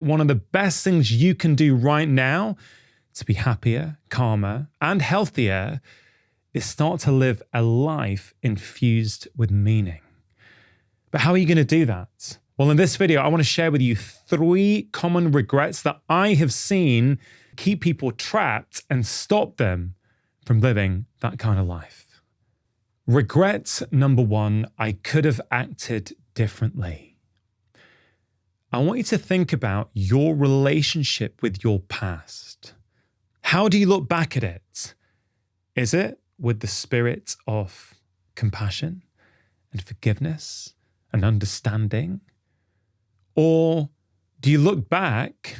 one of the best things you can do right now to be happier, calmer, and healthier is start to live a life infused with meaning. But how are you going to do that? Well, in this video, I want to share with you 3 common regrets that I have seen keep people trapped and stop them from living that kind of life. Regret number 1, I could have acted differently. I want you to think about your relationship with your past. How do you look back at it? Is it with the spirit of compassion and forgiveness and understanding? Or do you look back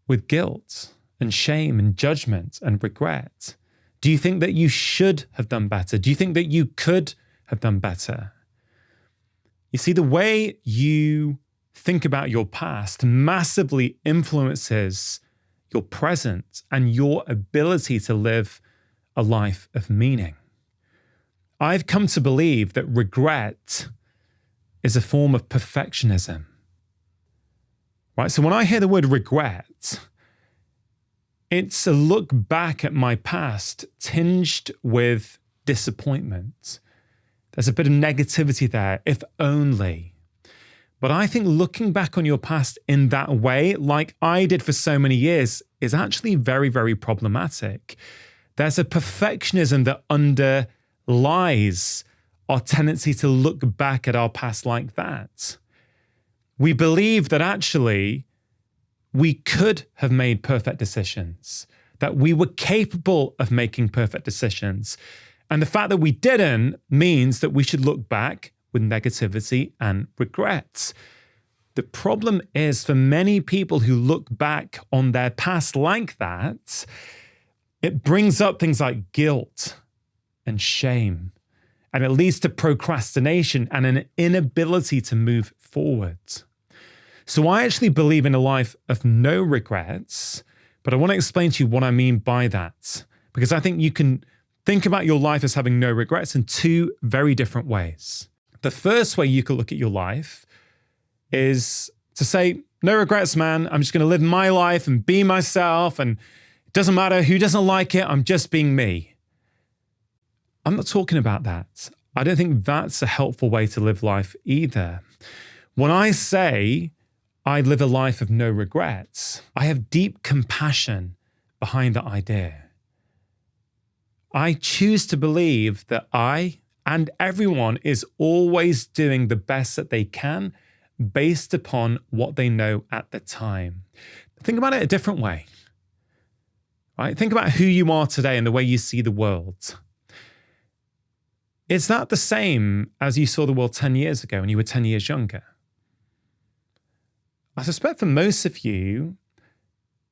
with guilt and shame and judgment and regret? Do you think that you should have done better? Do you think that you could have done better? You see, the way you think about your past massively influences your present and your ability to live a life of meaning. I've come to believe that regret is a form of perfectionism. Right? So when I hear the word regret, it's a look back at my past tinged with disappointment. There's a bit of negativity there, if only. But I think looking back on your past in that way, like I did for so many years, is actually very, very problematic. There's a perfectionism that underlies our tendency to look back at our past like that. We believe that actually we could have made perfect decisions, that we were capable of making perfect decisions. And the fact that we didn't means that we should look back with negativity and regrets. The problem is for many people who look back on their past like that, it brings up things like guilt and shame, and it leads to procrastination and an inability to move forward. So I actually believe in a life of no regrets, but I want to explain to you what I mean by that, because I think you can think about your life as having no regrets in 2 very different ways. The first way you could look at your life is to say, no regrets, man. I'm just going to live my life and be myself, and it doesn't matter who doesn't like it. I'm just being me. I'm not talking about that. I don't think that's a helpful way to live life either. When I say I live a life of no regrets, I have deep compassion behind that idea. I choose to believe that I and everyone is always doing the best that they can based upon what they know at the time. Think about it a different way. Right? Think about who you are today and the way you see the world. Is that the same as you saw the world 10 years ago when you were 10 years younger? I suspect for most of you,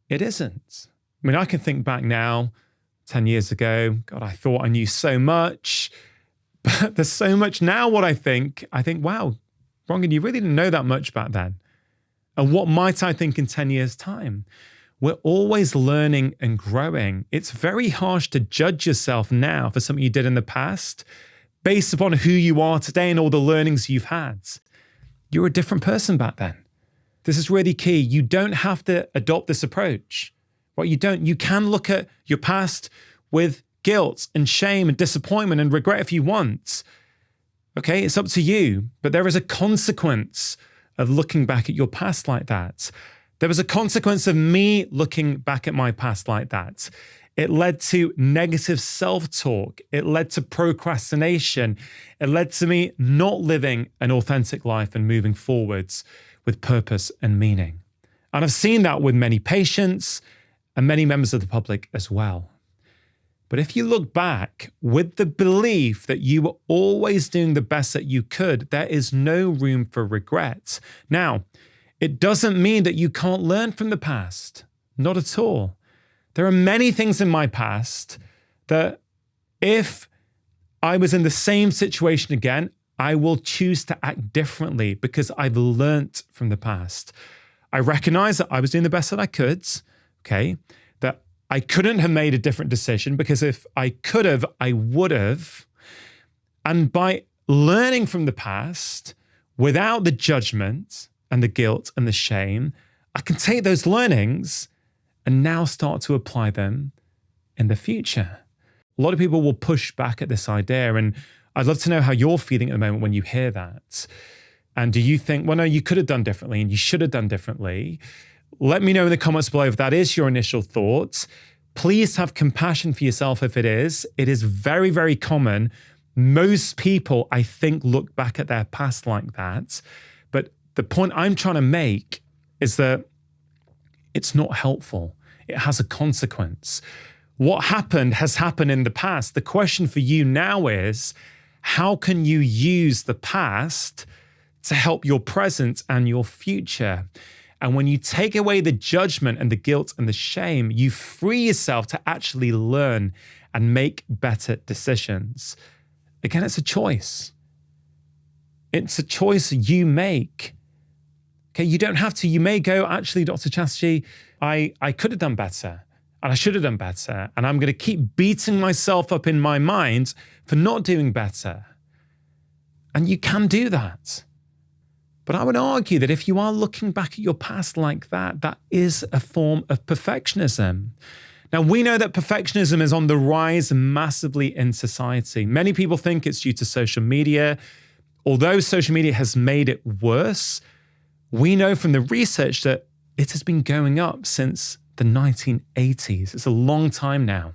it isn't. I mean, I can think back now, 10 years ago, God, I thought I knew so much. But there's so much now what I think, wow, Rangan, you really didn't know that much back then. And what might I think in 10 years' time? We're always learning and growing. It's very harsh to judge yourself now for something you did in the past based upon who you are today and all the learnings you've had. You're a different person back then. This is really key. You don't have to adopt this approach. Right? You can look at your past with guilt and shame and disappointment and regret if you want. Okay, it's up to you. But there is a consequence of looking back at your past like that. There was a consequence of me looking back at my past like that. It led to negative self-talk. It led to procrastination. It led to me not living an authentic life and moving forwards with purpose and meaning. And I've seen that with many patients and many members of the public as well. But if you look back with the belief that you were always doing the best that you could, there is no room for regrets. Now, it doesn't mean that you can't learn from the past. Not at all. There are many things in my past that if I was in the same situation again, I will choose to act differently because I've learnt from the past. I recognize that I was doing the best that I could, okay? That I couldn't have made a different decision because if I could have, I would have. And by learning from the past without the judgment and the guilt and the shame, I can take those learnings and now start to apply them in the future. A lot of people will push back at this idea, and I'd love to know how you're feeling at the moment when you hear that. And do you think, well, no, you could have done differently and you should have done differently? Let me know in the comments below if that is your initial thoughts. Please have compassion for yourself if it is. It is very, very common. Most people, I think, look back at their past like that. But the point I'm trying to make is that it's not helpful. It has a consequence. What happened has happened in the past. The question for you now is, how can you use the past to help your present and your future? And when you take away the judgment and the guilt and the shame, you free yourself to actually learn and make better decisions. Again, it's a choice. It's a choice you make. Okay, you don't have to. You may go, actually, Dr. Chatterjee, I could have done better and I should have done better. And I'm going to keep beating myself up in my mind for not doing better. And you can do that. But I would argue that if you are looking back at your past like that, that is a form of perfectionism. Now, we know that perfectionism is on the rise massively in society. Many people think it's due to social media. Although social media has made it worse, we know from the research that it has been going up since the 1980s. It's a long time now.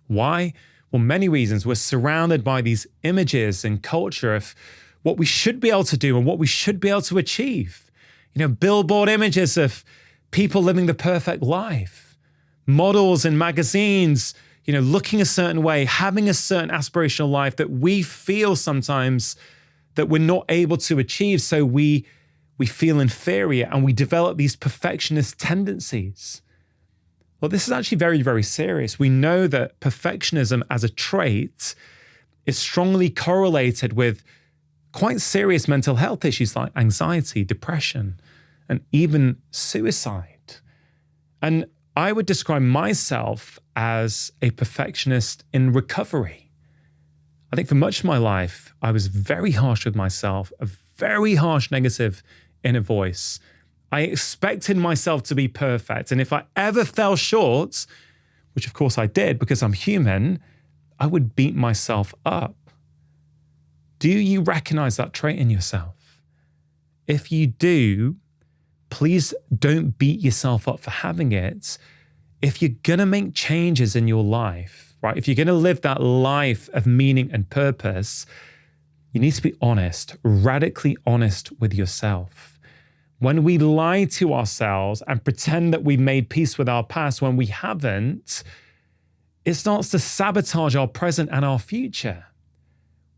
Why? Well, many reasons. We're surrounded by these images and culture of what we should be able to do and what we should be able to achieve. You know, billboard images of people living the perfect life, models in magazines, you know, looking a certain way, having a certain aspirational life that we feel sometimes that we're not able to achieve. So we feel inferior and we develop these perfectionist tendencies. Well, this is actually very, very serious. We know that perfectionism as a trait is strongly correlated with quite serious mental health issues like anxiety, depression, and even suicide. And I would describe myself as a perfectionist in recovery. I think for much of my life, I was very harsh with myself, a very harsh negative inner voice. I expected myself to be perfect. And if I ever fell short, which of course I did because I'm human, I would beat myself up. Do you recognize that trait in yourself? If you do, please don't beat yourself up for having it. If you're going to make changes in your life, right? If you're going to live that life of meaning and purpose, you need to be honest, radically honest with yourself. When we lie to ourselves and pretend that we've made peace with our past when we haven't, it starts to sabotage our present and our future.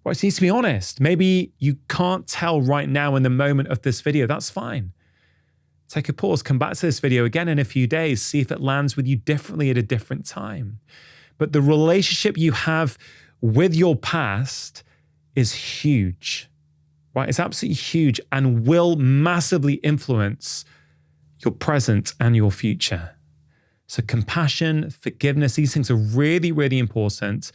Right, so you need to be honest. Maybe you can't tell right now in the moment of this video. That's fine. Take a pause, come back to this video again in a few days, see if it lands with you differently at a different time. But the relationship you have with your past is huge, right? It's absolutely huge and will massively influence your present and your future. So compassion, forgiveness, these things are really, really important.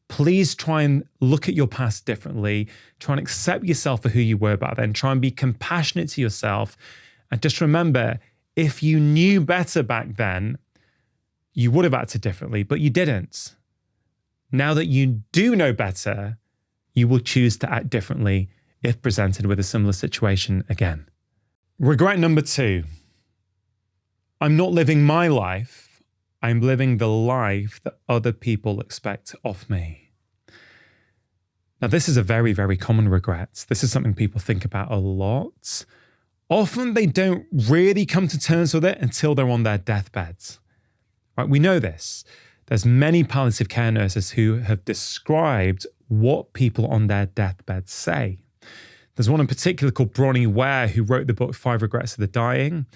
Please try and look at your past differently. Try and accept yourself for who you were back then. Try and be compassionate to yourself. And just remember, if you knew better back then, you would have acted differently, but you didn't. Now that you do know better, you will choose to act differently if presented with a similar situation again. Regret number 2. I'm not living my life. I'm living the life that other people expect of me. Now, this is a very, very common regret. This is something people think about a lot. Often they don't really come to terms with it until they're on their deathbeds. Right? We know this. There's many palliative care nurses who have described what people on their deathbed say. There's one in particular called Bronnie Ware who wrote the book 5 Regrets of the Dying.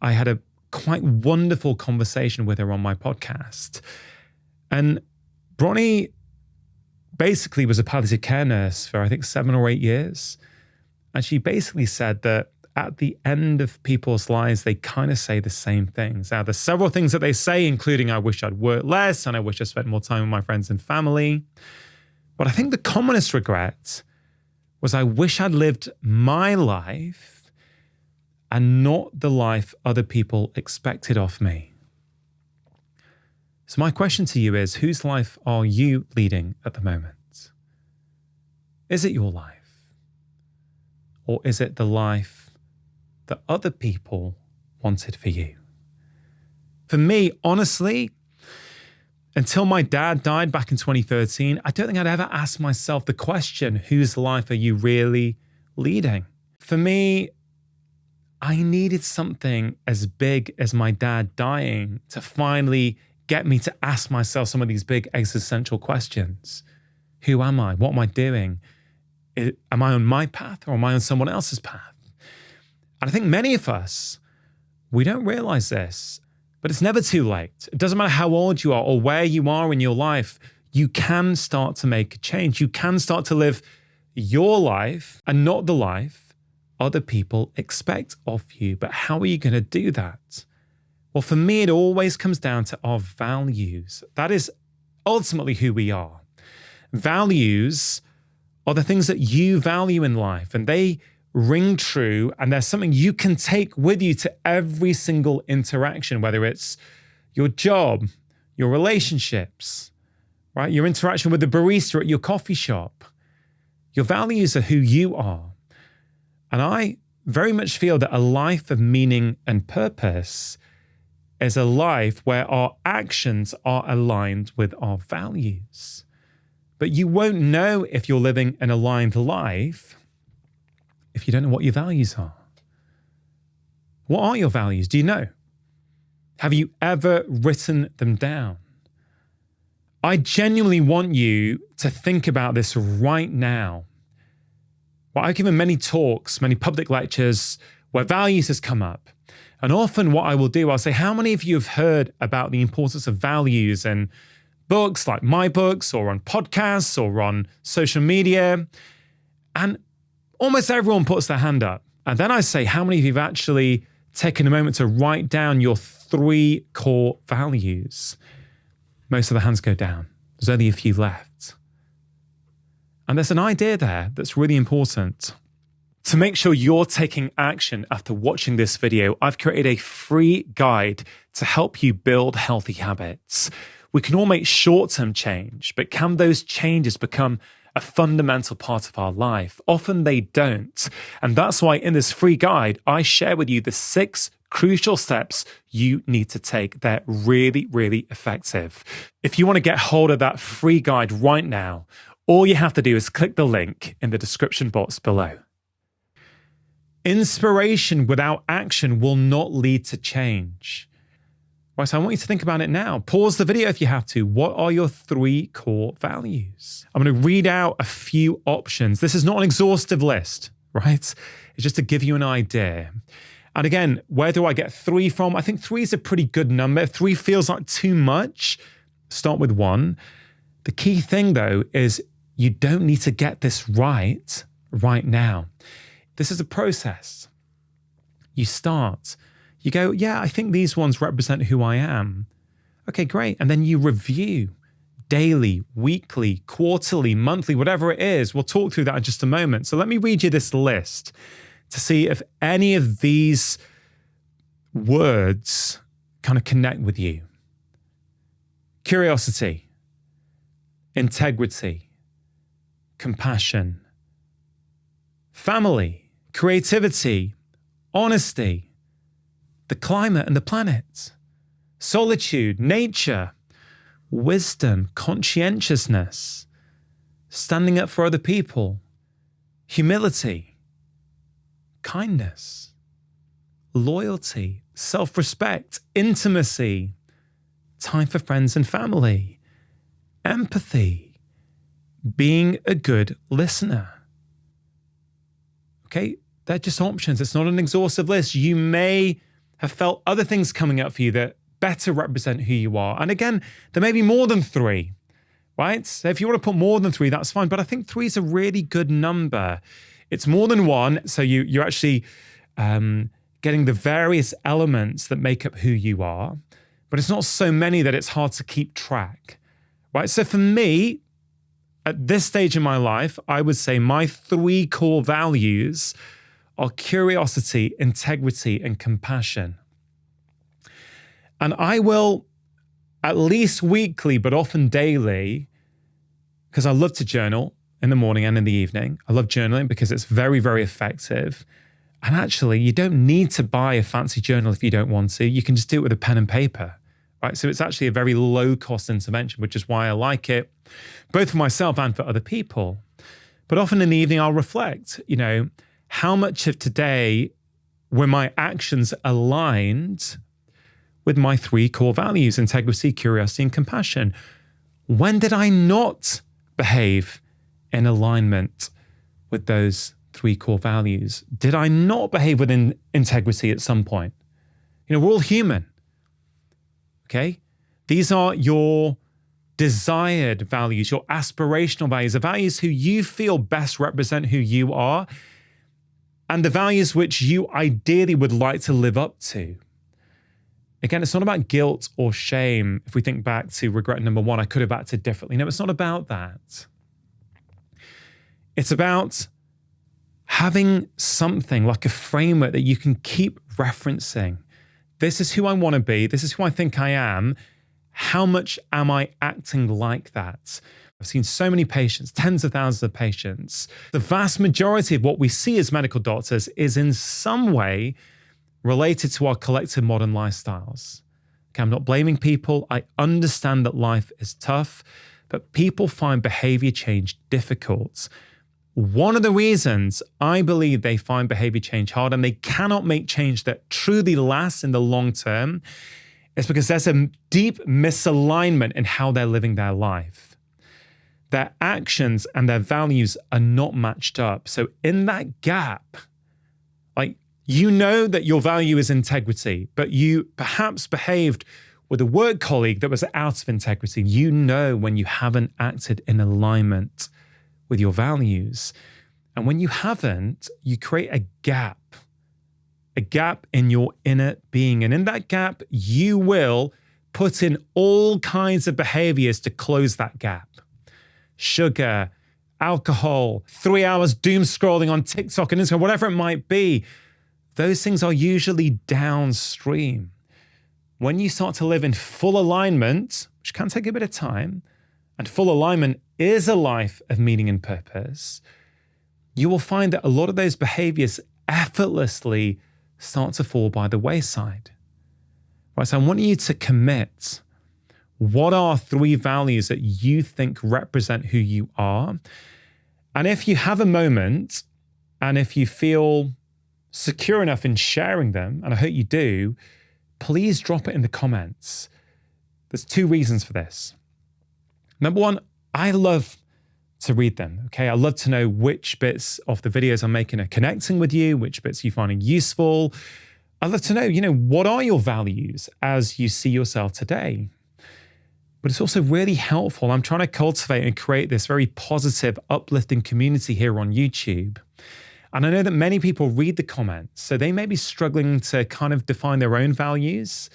I had a quite wonderful conversation with her on my podcast. And Bronnie basically was a palliative care nurse for I think 7 or 8 years. And she basically said that at the end of people's lives, they kind of say the same things. Now, there's several things that they say, including I wish I'd worked less and I wish I spent more time with my friends and family. But I think the commonest regret was I wish I'd lived my life and not the life other people expected of me. So my question to you is, whose life are you leading at the moment? Is it your life? Or is it the life that other people wanted for you? For me, honestly, until my dad died back in 2013, I don't think I'd ever asked myself the question, whose life are you really leading? For me, I needed something as big as my dad dying to finally get me to ask myself some of these big existential questions. Who am I? What am I doing? Am I on my path or am I on someone else's path? And I think many of us, we don't realize this, but it's never too late. It doesn't matter how old you are or where you are in your life, you can start to make a change. You can start to live your life and not the life other people expect of you. But how are you going to do that? Well, for me, it always comes down to our values. That is ultimately who we are. Values are the things that you value in life, and they ring true, and there's something you can take with you to every single interaction, whether it's your job, your relationships, right? Your interaction with the barista at your coffee shop. Your values are who you are. And I very much feel that a life of meaning and purpose is a life where our actions are aligned with our values. But you won't know if you're living an aligned life if you don't know what your values are. What are your values? Do you know? Have you ever written them down? I genuinely want you to think about this right now. Well, I've given many talks, many public lectures where values has come up. And often what I will do, I'll say, how many of you have heard about the importance of values in books like my books or on podcasts or on social media? And almost everyone puts their hand up. And then I say, how many of you have actually taken a moment to write down your 3 core values? Most of the hands go down. There's only a few left. And there's an idea there that's really important. To make sure you're taking action after watching this video, I've created a free guide to help you build healthy habits. We can all make short-term change, but can those changes become a fundamental part of our life? Often they don't. And that's why in this free guide, I share with you the 6 crucial steps you need to take. They're really, really effective. If you want to get hold of that free guide right now, all you have to do is click the link in the description box below. Inspiration without action will not lead to change. Right, so I want you to think about it now. Pause the video if you have to. What are your 3 core values? I'm going to read out a few options. This is not an exhaustive list, right? It's just to give you an idea. And again, where do I get 3 from? I think 3 is a pretty good number. If 3 feels like too much, start with 1. The key thing, though, is you don't need to get this right now. This is a process. You start, you go, yeah, I think these ones represent who I am. Okay, great. And then you review daily, weekly, quarterly, monthly, whatever it is. We'll talk through that in just a moment. So let me read you this list to see if any of these words kind of connect with you. Curiosity, integrity, compassion, family, creativity, honesty, the climate and the planet, solitude, nature, wisdom, conscientiousness, standing up for other people, humility, kindness, loyalty, self-respect, intimacy, time for friends and family, empathy, being a good listener. Okay, they're just options. It's not an exhaustive list. You may have felt other things coming up for you that better represent who you are. And again, there may be more than 3, right? So if you want to put more than 3, that's fine. But I think 3 is a really good number. It's more than 1. So you're actually getting the various elements that make up who you are. But it's not so many that it's hard to keep track, right? So for me, at this stage in my life, I would say my 3 core values are curiosity, integrity, and compassion. And I will, at least weekly, but often daily, because I love to journal in the morning and in the evening. I love journaling because it's very, very effective. And actually, you don't need to buy a fancy journal if you don't want to. You can just do it with a pen and paper, right? So it's actually a very low-cost intervention, which is why I like it, both for myself and for other people. But often in the evening, I'll reflect, how much of today were my actions aligned with my 3 core values: integrity, curiosity, and compassion? When did I not behave in alignment with those 3 core values? Did I not behave with integrity at some point? We're all human, okay? These are your desired values, your aspirational values, the values who you feel best represent who you are, and the values which you ideally would like to live up to. Again, it's not about guilt or shame. If we think back to regret number 1, I could have acted differently. No, it's not about that. It's about having something like a framework that you can keep referencing. This is who I want to be. This is who I think I am. How much am I acting like that? I've seen so many patients, tens of thousands of patients. The vast majority of what we see as medical doctors is in some way related to our collective modern lifestyles. Okay, I'm not blaming people. I understand that life is tough, but people find behavior change difficult. One of the reasons I believe they find behavior change hard and they cannot make change that truly lasts in the long term is because there's a deep misalignment in how they're living their life. Their actions and their values are not matched up. So in that gap, that your value is integrity, but you perhaps behaved with a work colleague that was out of integrity. When you haven't acted in alignment with your values. And when you haven't, you create a gap in your inner being. And in that gap, you will put in all kinds of behaviors to close that gap. Sugar, alcohol, 3 hours doom scrolling on TikTok and Instagram, whatever it might be. Those things are usually downstream. When you start to live in full alignment, which can take a bit of time, and full alignment is a life of meaning and purpose, you will find that a lot of those behaviors effortlessly start to fall by the wayside. Right, so I want you to commit. What are 3 values that you think represent who you are? And if you have a moment, and if you feel secure enough in sharing them, and I hope you do, please drop it in the comments. There's 2 reasons for this. Number 1, I love to read them, okay? I love to know which bits of the videos I'm making are connecting with you, which bits you're finding useful. I'd love to know, what are your values as you see yourself today? But it's also really helpful. I'm trying to cultivate and create this very positive, uplifting community here on YouTube. And I know that many people read the comments, so they may be struggling to kind of define their own values.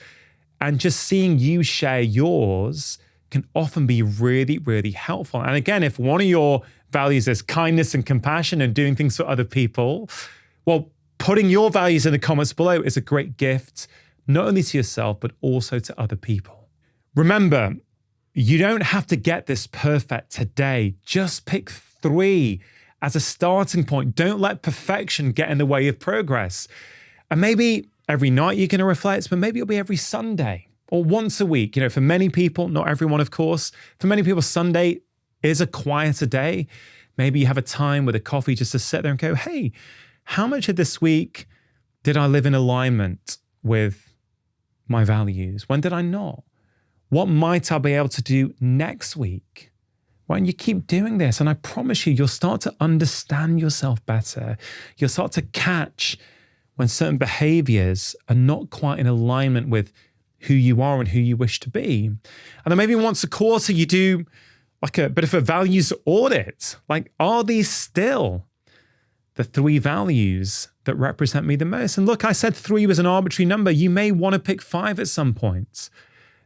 And just seeing you share yours can often be really, really helpful. And again, if one of your values is kindness and compassion and doing things for other people, well, putting your values in the comments below is a great gift, not only to yourself, but also to other people. Remember, you don't have to get this perfect today. Just pick 3 as a starting point. Don't let perfection get in the way of progress. And maybe every night you're going to reflect, but maybe it'll be every Sunday or once a week. For many people, not everyone, of course, for many people, Sunday is a quieter day. Maybe you have a time with a coffee just to sit there and go, hey, how much of this week did I live in alignment with my values? When did I not? What might I be able to do next week? When you keep doing this, and I promise you'll start to understand yourself better. You'll start to catch when certain behaviors are not quite in alignment with who you are and who you wish to be. And then maybe once a quarter, you do like a bit of a values audit. Like, are these still the 3 values that represent me the most? And look, I said 3 was an arbitrary number. You may want to pick 5 at some point.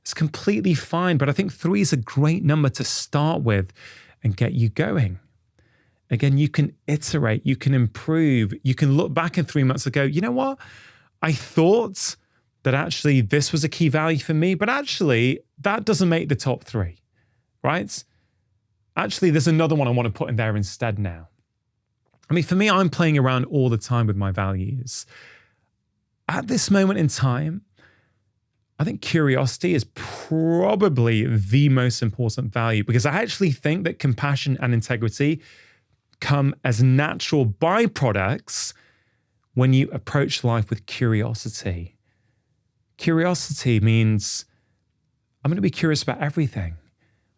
It's completely fine, but I think 3 is a great number to start with and get you going. Again, you can iterate, you can improve, you can look back in 3 months and go, you know what? I thought that actually this was a key value for me, but actually that doesn't make the top 3, right? Actually, there's another one I want to put in there instead now. I mean, for me, I'm playing around all the time with my values. At this moment in time, I think curiosity is probably the most important value, because I actually think that compassion and integrity come as natural byproducts when you approach life with curiosity. Curiosity means I'm going to be curious about everything.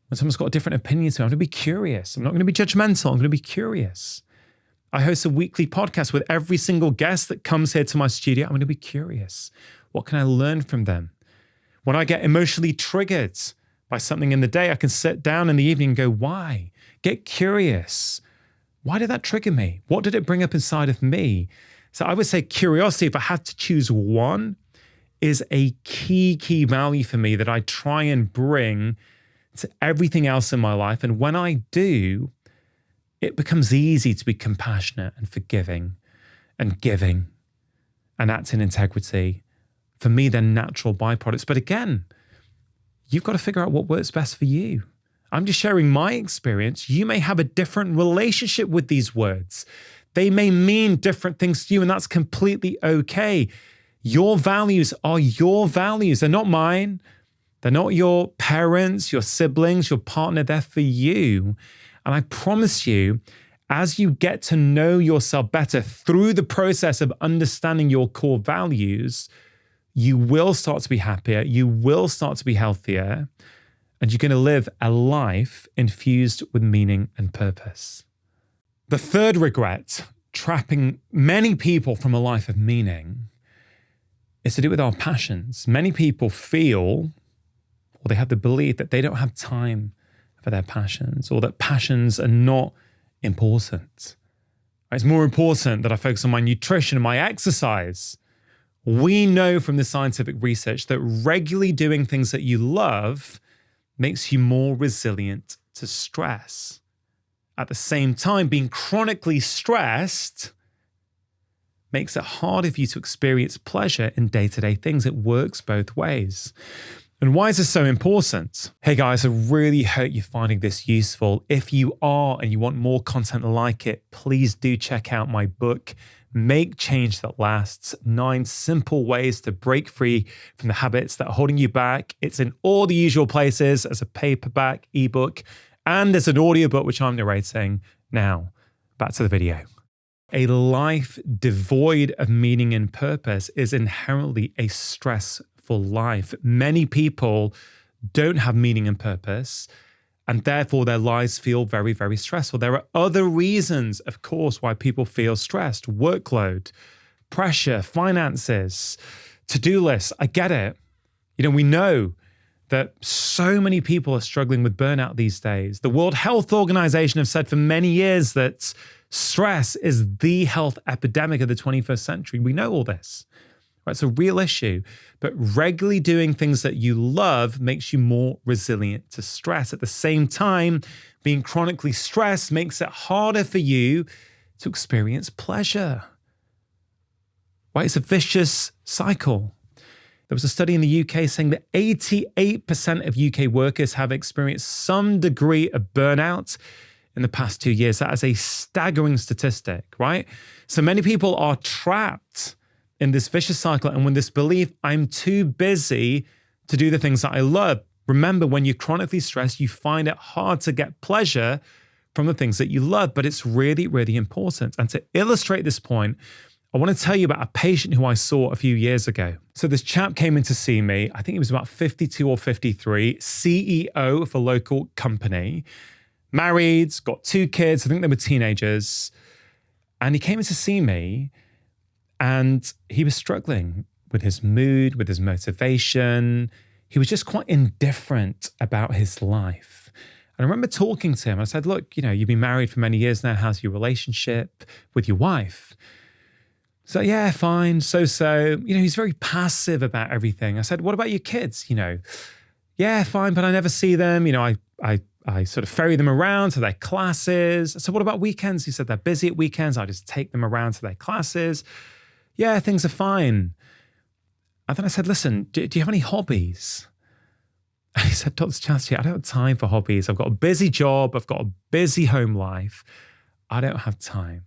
When someone's got a different opinion to me, I'm going to be curious. I'm not going to be judgmental. I'm going to be curious. I host a weekly podcast with every single guest that comes here to my studio. I'm going to be curious. What can I learn from them? When I get emotionally triggered by something in the day, I can sit down in the evening and go, why? Get curious. Why did that trigger me? What did it bring up inside of me? So I would say curiosity, if I had to choose one, is a key value for me that I try and bring to everything else in my life. And when I do, it becomes easy to be compassionate and forgiving and giving and act in integrity. For me, they're natural byproducts. But again, you've got to figure out what works best for you. I'm just sharing my experience. You may have a different relationship with these words. They may mean different things to you, and that's completely okay. Your values are your values. They're not mine. They're not your parents, your siblings, your partner. They're for you. And I promise you, as you get to know yourself better through the process of understanding your core values, you will start to be happier. You will start to be healthier. And you're going to live a life infused with meaning and purpose. The third regret, trapping many people from a life of meaning, is to do with our passions. Many people feel, or they have the belief, that they don't have time for their passions, or that passions are not important. It's more important that I focus on my nutrition and my exercise. We know from the scientific research that regularly doing things that you love makes you more resilient to stress. At the same time, being chronically stressed makes it harder for you to experience pleasure in day-to-day things. It works both ways. And why is this so important? Hey guys, I really hope you're finding this useful. If you are and you want more content like it, please do check out my book, Make Change That Lasts, 9 Simple Ways to Break Free from the Habits That Are Holding You Back. It's in all the usual places as a paperback, ebook, and as an audiobook, which I'm narrating. Now, back to the video. A life devoid of meaning and purpose is inherently a stressful life. Many people don't have meaning and purpose, and therefore their lives feel very, very stressful. There are other reasons, of course, why people feel stressed. Workload, pressure, finances, to-do lists. I get it. We know that so many people are struggling with burnout these days. The World Health Organization have said for many years that stress is the health epidemic of the 21st century. We know all this. It's a real issue, but regularly doing things that you love makes you more resilient to stress. At the same time, being chronically stressed makes it harder for you to experience pleasure. Right? It's a vicious cycle. There was a study in the UK saying that 88% of UK workers have experienced some degree of burnout in the past 2 years. That is a staggering statistic, right? So many people are trapped in this vicious cycle and with this belief, I'm too busy to do the things that I love. Remember, when you're chronically stressed, you find it hard to get pleasure from the things that you love, but it's really, really important. And to illustrate this point, I want to tell you about a patient who I saw a few years ago. So this chap came in to see me. I think he was about 52 or 53, CEO of a local company, married, got 2 kids. I think they were teenagers. And he came in to see me and he was struggling with his mood, with his motivation. He was just quite indifferent about his life. And I remember talking to him. I said, look, you've been married for many years now. How's your relationship with your wife? So yeah, fine, so. He's very passive about everything. I said, what about your kids? Yeah, fine, but I never see them. I I sort of ferry them around to their classes. So what about weekends? He said, they're busy at weekends. I just take them around to their classes. Yeah, things are fine. And then I said, listen, do you have any hobbies? And he said, Dr. Chatterjee, I don't have time for hobbies. I've got a busy job. I've got a busy home life. I don't have time.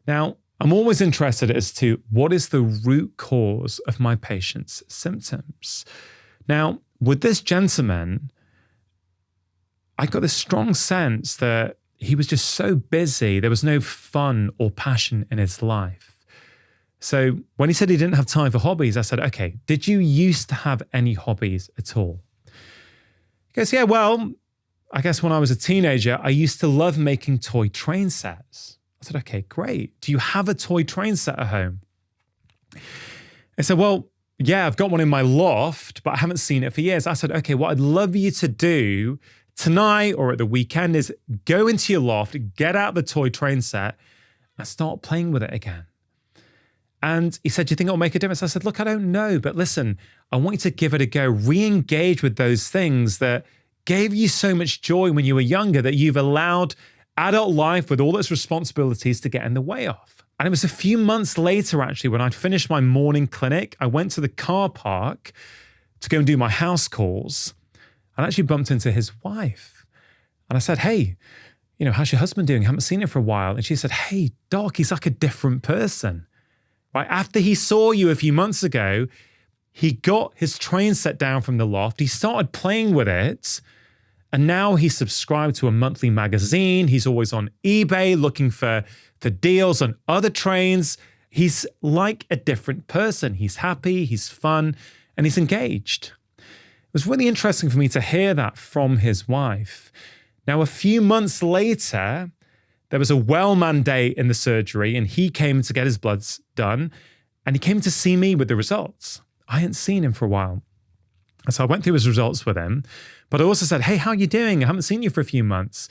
Now, I'm always interested as to what is the root cause of my patient's symptoms. Now, with this gentleman, I got this strong sense that he was just so busy. There was no fun or passion in his life. So when he said he didn't have time for hobbies, I said, okay, did you used to have any hobbies at all? He goes, yeah, well, I guess when I was a teenager, I used to love making toy train sets. I said, okay, great. Do you have a toy train set at home? He said, well, yeah, I've got one in my loft, but I haven't seen it for years. I said, okay, what I'd love you to do tonight or at the weekend is go into your loft, get out the toy train set and start playing with it again. And he said, do you think it'll make a difference? I said, look, I don't know, but listen, I want you to give it a go. Re-engage with those things that gave you so much joy when you were younger that you've allowed adult life with all its responsibilities to get in the way of. And it was a few months later, actually, when I'd finished my morning clinic, I went to the car park to go and do my house calls and actually bumped into his wife. And I said, hey, how's your husband doing? I haven't seen him for a while. And she said, hey, Doc, he's like a different person. Right? After he saw you a few months ago, he got his train set down from the loft. He started playing with it. And now he's subscribed to a monthly magazine. He's always on eBay looking for deals on other trains. He's like a different person. He's happy, he's fun, and he's engaged. It was really interesting for me to hear that from his wife. Now, a few months later, there was a well-man day in the surgery and he came to get his bloods done and he came to see me with the results. I hadn't seen him for a while. So I went through his results with him, but I also said, hey, how are you doing? I haven't seen you for a few months.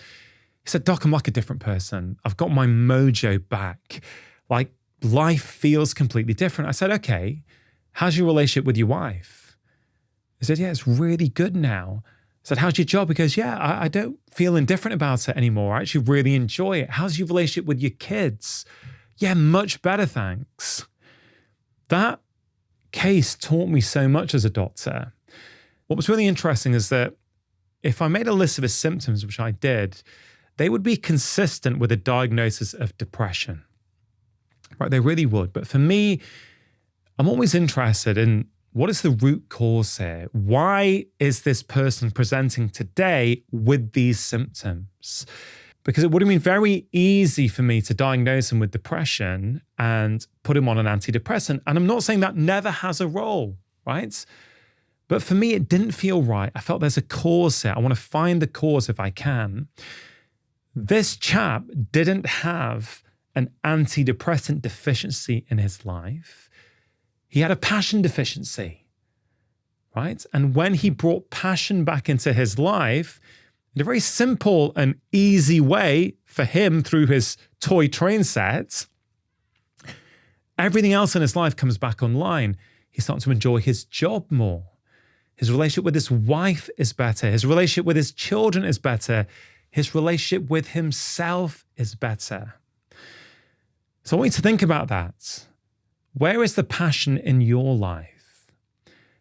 He said, Doc, I'm like a different person. I've got my mojo back. Like life feels completely different. I said, okay, how's your relationship with your wife? He said, yeah, it's really good now. I said, how's your job? He goes, yeah, I don't feel indifferent about it anymore. I actually really enjoy it. How's your relationship with your kids? Yeah, much better, thanks. That case taught me so much as a doctor. What was really interesting is that if I made a list of his symptoms, which I did, they would be consistent with a diagnosis of depression. Right? They really would. But for me, I'm always interested in what is the root cause here? Why is this person presenting today with these symptoms? Because it would have been very easy for me to diagnose him with depression and put him on an antidepressant. And I'm not saying that never has a role, right? But for me, it didn't feel right. I felt there's a cause here. I want to find the cause if I can. This chap didn't have an antidepressant deficiency in his life. He had a passion deficiency, right? And when he brought passion back into his life, in a very simple and easy way for him through his toy train set, everything else in his life comes back online. He starts to enjoy his job more. His relationship with his wife is better. His relationship with his children is better. His relationship with himself is better. So I want you to think about that. Where is the passion in your life?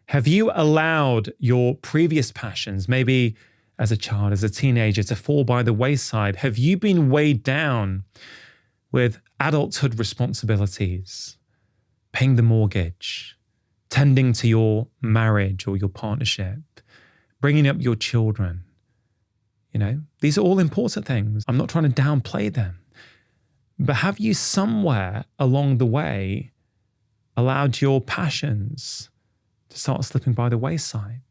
Have you allowed your previous passions, maybe as a child, as a teenager, to fall by the wayside? Have you been weighed down with adulthood responsibilities, paying the mortgage, tending to your marriage or your partnership, bringing up your children? These are all important things. I'm not trying to downplay them. But have you somewhere along the way allowed your passions to start slipping by the wayside?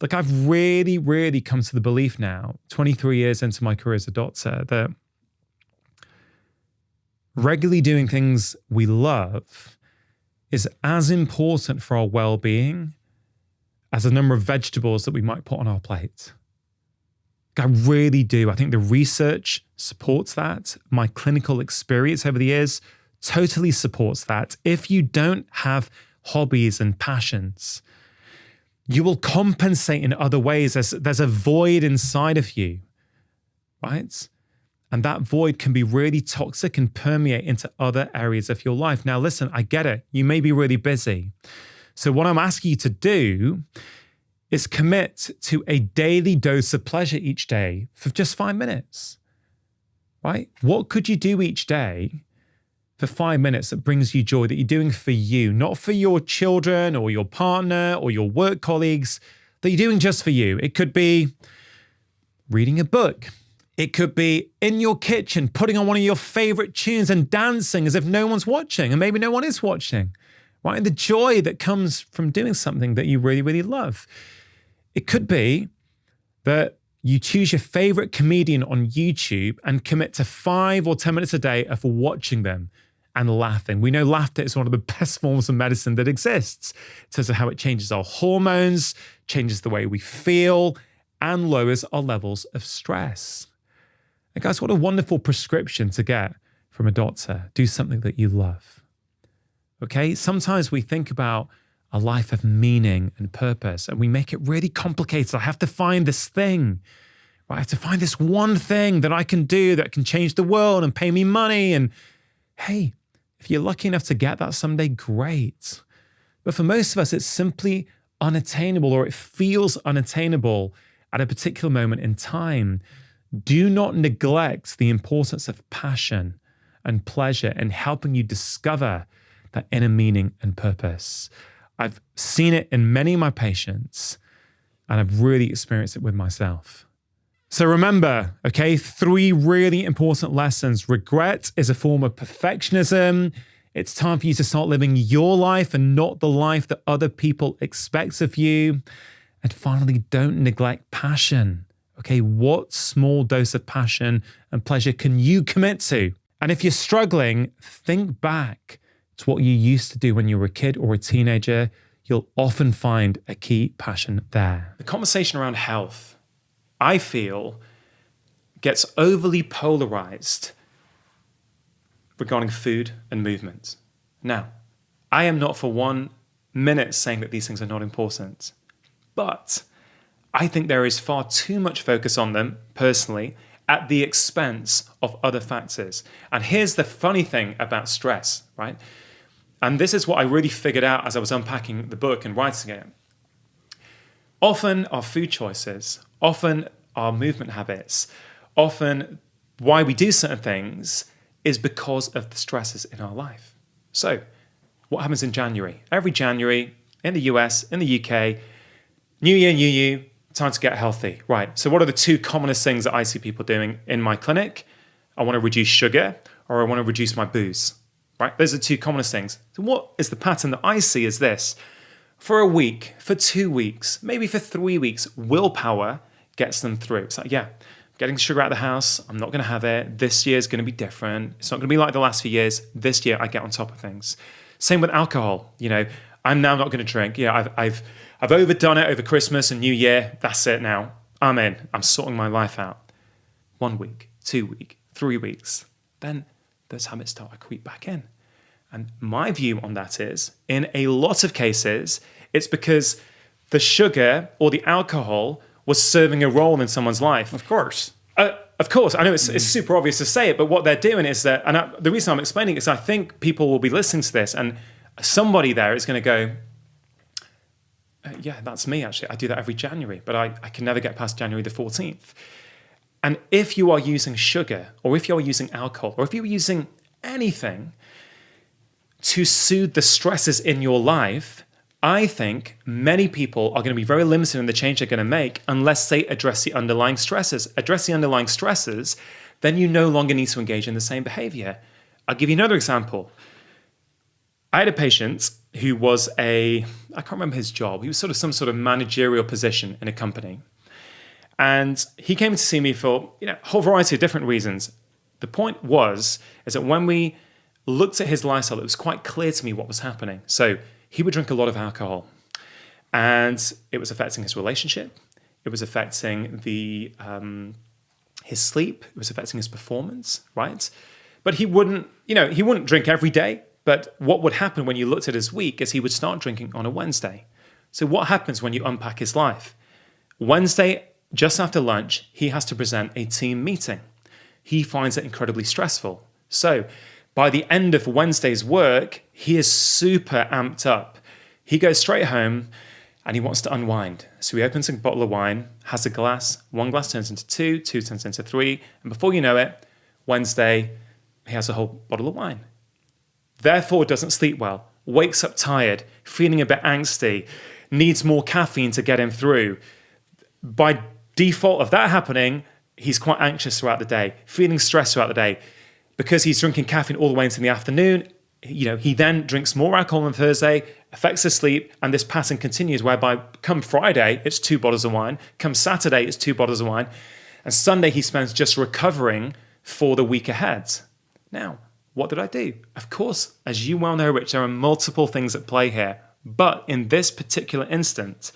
Like I've really, really come to the belief now, 23 years into my career as a doctor, that regularly doing things we love is as important for our well-being as the number of vegetables that we might put on our plate. I really do. I think the research supports that. My clinical experience over the years totally supports that. If you don't have hobbies and passions, You will compensate in other ways. There's a void inside of you, right? And that void can be really toxic and permeate into other areas of your life. Now, listen, I get it. You may be really busy. So what I'm asking you to do is commit to a daily dose of pleasure each day for just 5 minutes, right? What could you do each day for 5 minutes that brings you joy, that you're doing for you, not for your children or your partner or your work colleagues, that you're doing just for you? It could be reading a book. It could be in your kitchen, putting on one of your favorite tunes and dancing as if no one's watching, and maybe no one is watching, right? And the joy that comes from doing something that you really, really love. It could be that you choose your favorite comedian on YouTube and commit to 5 or 10 minutes a day of watching them and laughing. We know laughter is one of the best forms of medicine that exists in terms of how it changes our hormones, changes the way we feel, and lowers our levels of stress. And guys, what a wonderful prescription to get from a doctor. Do something that you love. Okay? Sometimes we think about a life of meaning and purpose, and we make it really complicated. I have to find this thing. Right? I have to find this one thing that I can do that can change the world and pay me money. And hey, if you're lucky enough to get that someday, great. But for most of us, it's simply unattainable, or it feels unattainable at a particular moment in time. Do not neglect the importance of passion and pleasure in helping you discover that inner meaning and purpose. I've seen it in many of my patients, and I've really experienced it with myself. So remember, okay, 3 really important lessons. Regret is a form of perfectionism. It's time for you to start living your life and not the life that other people expect of you. And finally, don't neglect passion. Okay, what small dose of passion and pleasure can you commit to? And if you're struggling, think back to what you used to do when you were a kid or a teenager. You'll often find a key passion there. The conversation around health, I feel, gets overly polarized regarding food and movement. Now, I am not for 1 minute saying that these things are not important, but I think there is far too much focus on them, personally, at the expense of other factors. And here's the funny thing about stress, right? And this is what I really figured out as I was unpacking the book and writing it. Often our food choices, often our movement habits, often why we do certain things is because of the stresses in our life. So what happens in January? Every January in the US, in the UK, New Year, New You, time to get healthy. Right, so what are the 2 commonest things that I see people doing in my clinic? I want to reduce sugar, or I want to reduce my booze. Right? Those are 2 commonest things. So what is the pattern that I see is this. For a week, for 2 weeks, maybe for 3 weeks, willpower gets them through. It's like, yeah, getting sugar out of the house, I'm not going to have it. This year is going to be different. It's not going to be like the last few years. This year I get on top of things. Same with alcohol. You know, I'm now not going to drink. Yeah, I've overdone it over Christmas and New Year. That's it now. I'm in. I'm sorting my life out. 1 week, 2 weeks, 3 weeks. Then those habits start to creep back in. And my view on that is, in a lot of cases, it's because the sugar or the alcohol was serving a role in someone's life. Of course. Of course, I know it's super obvious to say it, but what they're doing is that, and the reason I'm explaining it is I think people will be listening to this and somebody there is going to go, yeah, that's me actually. I do that every January, but I can never get past January the 14th. And if you are using sugar, or if you're using alcohol, or if you're using anything to soothe the stresses in your life, I think many people are going to be very limited in the change they're going to make unless they address the underlying stresses. Address the underlying stresses, then you no longer need to engage in the same behavior. I'll give you another example. I had a patient who was I can't remember his job. He was sort of some sort of managerial position in a company. And he came to see me for a whole variety of different reasons. The point is that when we looked at his lifestyle, it was quite clear to me what was happening. So he would drink a lot of alcohol, and it was affecting his relationship. It was affecting his sleep. It was affecting his performance, right? But he wouldn't drink every day. But what would happen when you looked at his week is he would start drinking on a Wednesday, So what happens when you unpack his life? Wednesday, just after lunch, he has to present a team meeting. He finds it incredibly stressful. So by the end of Wednesday's work, he is super amped up. He goes straight home and he wants to unwind. So he opens a bottle of wine, has a glass, one glass turns into two, two turns into three, and before you know it, Wednesday, he has a whole bottle of wine. Therefore, doesn't sleep well, wakes up tired, feeling a bit angsty, needs more caffeine to get him through. By default of that happening, he's quite anxious throughout the day, feeling stressed throughout the day. Because he's drinking caffeine all the way into the afternoon, he then drinks more alcohol on Thursday, affects his sleep, and this pattern continues whereby come Friday, it's 2 bottles of wine, come Saturday, it's 2 bottles of wine, and Sunday he spends just recovering for the week ahead. Now, what did I do? Of course, as you well know, Rich, there are multiple things at play here. But in this particular instance,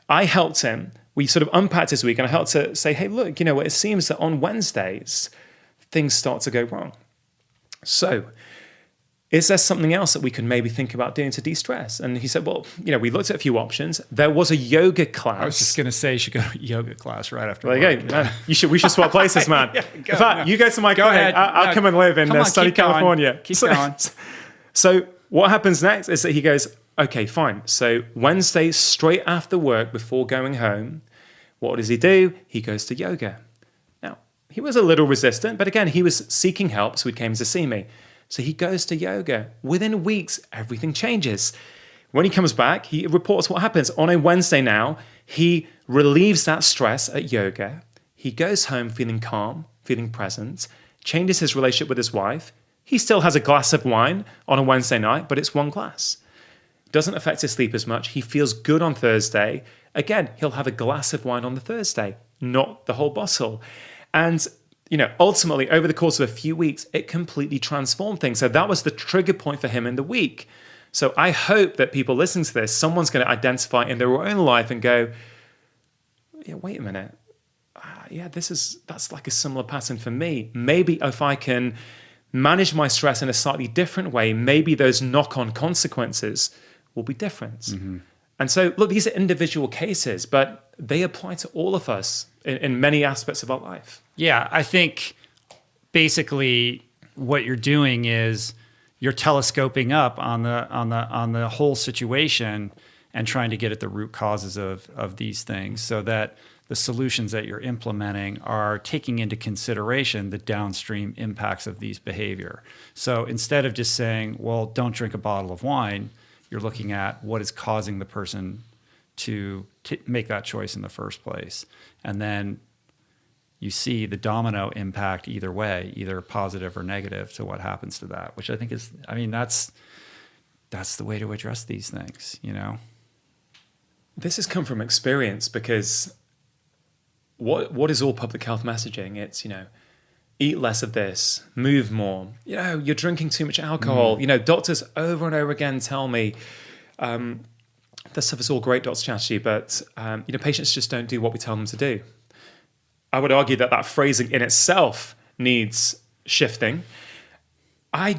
I helped him. We sort of unpacked his week, and I helped to say, hey, look, you know what? It seems that on Wednesdays, things start to go wrong. So, is there something else that we could maybe think about doing to de-stress? And he said, well, we looked at a few options. There was a yoga class. I was just going to say you should go to yoga class right after. There you go. Man, we should swap places, man. Yeah, in fact, you go to my clinic. I'll come and live in sunny California. Keep going. So what happens next is that he goes, okay, fine. So Wednesday, straight after work, before going home, what does he do? He goes to yoga. Now, he was a little resistant, but again, he was seeking help, so he came to see me. So he goes to yoga. Within weeks, everything changes. When he comes back, he reports what happens. On a Wednesday now, he relieves that stress at yoga. He goes home feeling calm, feeling present, changes his relationship with his wife. He still has a glass of wine on a Wednesday night, but it's one glass. Doesn't affect his sleep as much. He feels good on Thursday. Again, he'll have a glass of wine on the Thursday, not the whole bottle. And ultimately, over the course of a few weeks, it completely transformed things. So that was the trigger point for him in the week. So I hope that people listening to this, someone's going to identify in their own life and go, yeah, wait a minute. That's like a similar pattern for me. Maybe if I can manage my stress in a slightly different way, maybe those knock-on consequences will be different. Mm-hmm. And so, look, these are individual cases, but they apply to all of us in many aspects of our life. Yeah, I think basically what you're doing is you're telescoping up on the whole situation and trying to get at the root causes of these things so that the solutions that you're implementing are taking into consideration the downstream impacts of these behavior. So instead of just saying, well, don't drink a bottle of wine, you're looking at what is causing the person to make that choice in the first place. And then you see the domino impact either way, either positive or negative to what happens to that, which I think is, that's the way to address these things, This has come from experience because what is all public health messaging? It's, eat less of this, move more. You're drinking too much alcohol. Doctors over and over again tell me, this stuff is all great, Dr. Chatterjee, but patients just don't do what we tell them to do. I would argue that phrasing in itself needs shifting. I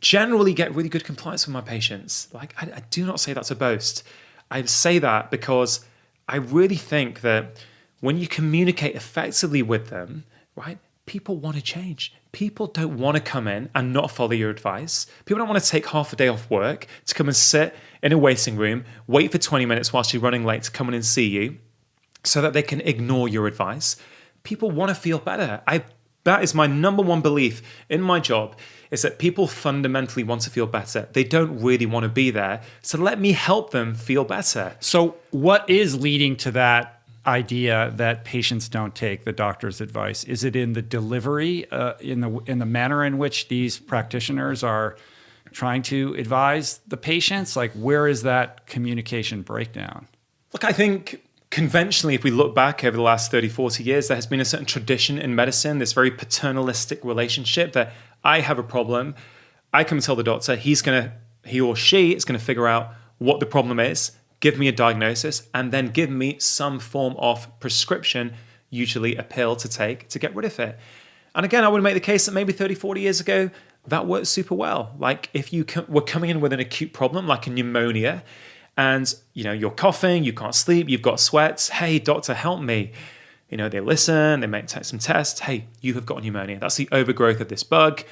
generally get really good compliance with my patients. Like, I do not say that to boast. I say that because I really think that when you communicate effectively with them, right, people want to change. People don't want to come in and not follow your advice. People don't want to take half a day off work to come and sit in a waiting room, wait for 20 minutes whilst you're running late to come in and see you so that they can ignore your advice. People want to feel better. That is my number one belief in my job, is that people fundamentally want to feel better. They don't really want to be there. So let me help them feel better. So what is leading to that idea that patients don't take the doctor's advice? Is it in the delivery, in the manner in which these practitioners are trying to advise the patients? Like, where is that communication breakdown? Look, I think conventionally, if we look back over the last 30, 40 years, there has been a certain tradition in medicine, this very paternalistic relationship that I have a problem, I come and tell the doctor, he or she is going to figure out what the problem is, give me a diagnosis, and then give me some form of prescription, usually a pill to take to get rid of it. And again, I would make the case that maybe 30, 40 years ago, that worked super well. Like if you were coming in with an acute problem, like a pneumonia, and you're coughing, you can't sleep, you've got sweats. Hey, doctor, help me. They listen, they make some tests. Hey, you have got pneumonia. That's the overgrowth of this bug.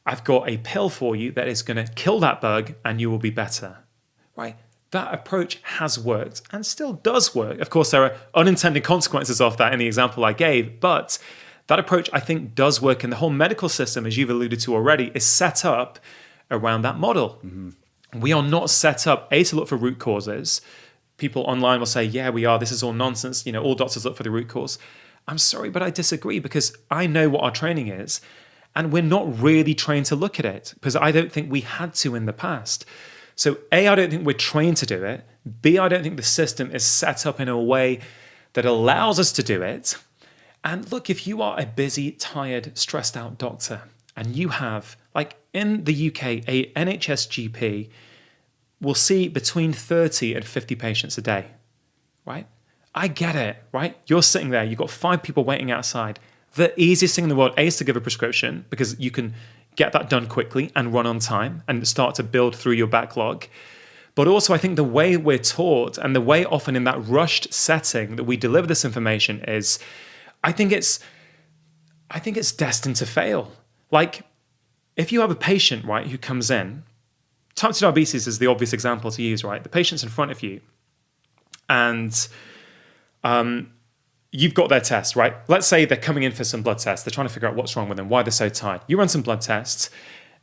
I've got a pill for you that is going to kill that bug and you will be better, right? That approach has worked and still does work. Of course, there are unintended consequences of that in the example I gave, but that approach, I think, does work. And the whole medical system, as you've alluded to already, is set up around that model. Mm-hmm. We are not set up, A, to look for root causes. People online will say, yeah, we are. This is all nonsense. All doctors look for the root cause. I'm sorry, but I disagree, because I know what our training is. And we're not really trained to look at it, because I don't think we had to in the past. So A, I don't think we're trained to do it. B, I don't think the system is set up in a way that allows us to do it. And look, if you are a busy, tired, stressed out doctor, and you have, like in the UK, a NHS GP will see between 30 and 50 patients a day, right? I get it, right? You're sitting there, you've got 5 people waiting outside. The easiest thing in the world, A, is to give a prescription, because you can get that done quickly and run on time and start to build through your backlog. But also, I think the way we're taught and the way often in that rushed setting that we deliver this information is, I think it's destined to fail. Like, if you have a patient, right, who comes in, type 2 diabetes is the obvious example to use, right? The patient's in front of you, and you've got their test, right? Let's say they're coming in for some blood tests. They're trying to figure out what's wrong with them, why they're so tired. You run some blood tests,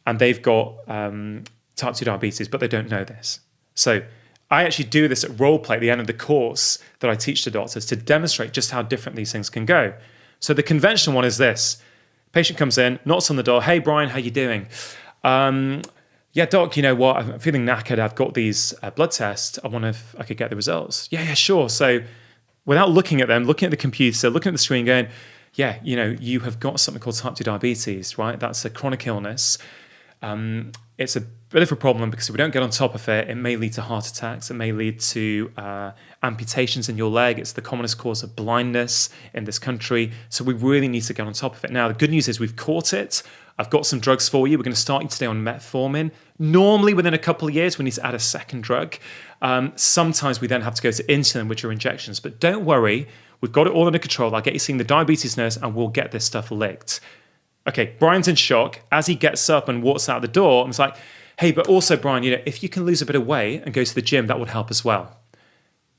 and they've got type 2 diabetes, but they don't know this. So I actually do this at role play at the end of the course that I teach to doctors to demonstrate just how different these things can go. So the conventional one is this. Patient comes in, knocks on the door. Hey, Brian, how you doing? Yeah, doc, you know what? I'm feeling knackered. I've got these blood tests. I wonder if I could get the results. Yeah, sure. So without looking at them, looking at the computer, looking at the screen, going, yeah, you have got something called type 2 diabetes, right? That's a chronic illness. It's a bit of a problem because if we don't get on top of it, it may lead to heart attacks. It may lead to amputations in your leg. It's the commonest cause of blindness in this country. So we really need to get on top of it. Now, the good news is we've caught it. I've got some drugs for you. We're going to start you today on metformin. Normally, within a couple of years, we need to add a second drug. Sometimes we then have to go to insulin, which are injections. But don't worry, we've got it all under control. I'll get you seeing the diabetes nurse and we'll get this stuff licked. Okay, Brian's in shock. As he gets up and walks out the door, I'm like, hey, but also, Brian, if you can lose a bit of weight and go to the gym, that would help as well.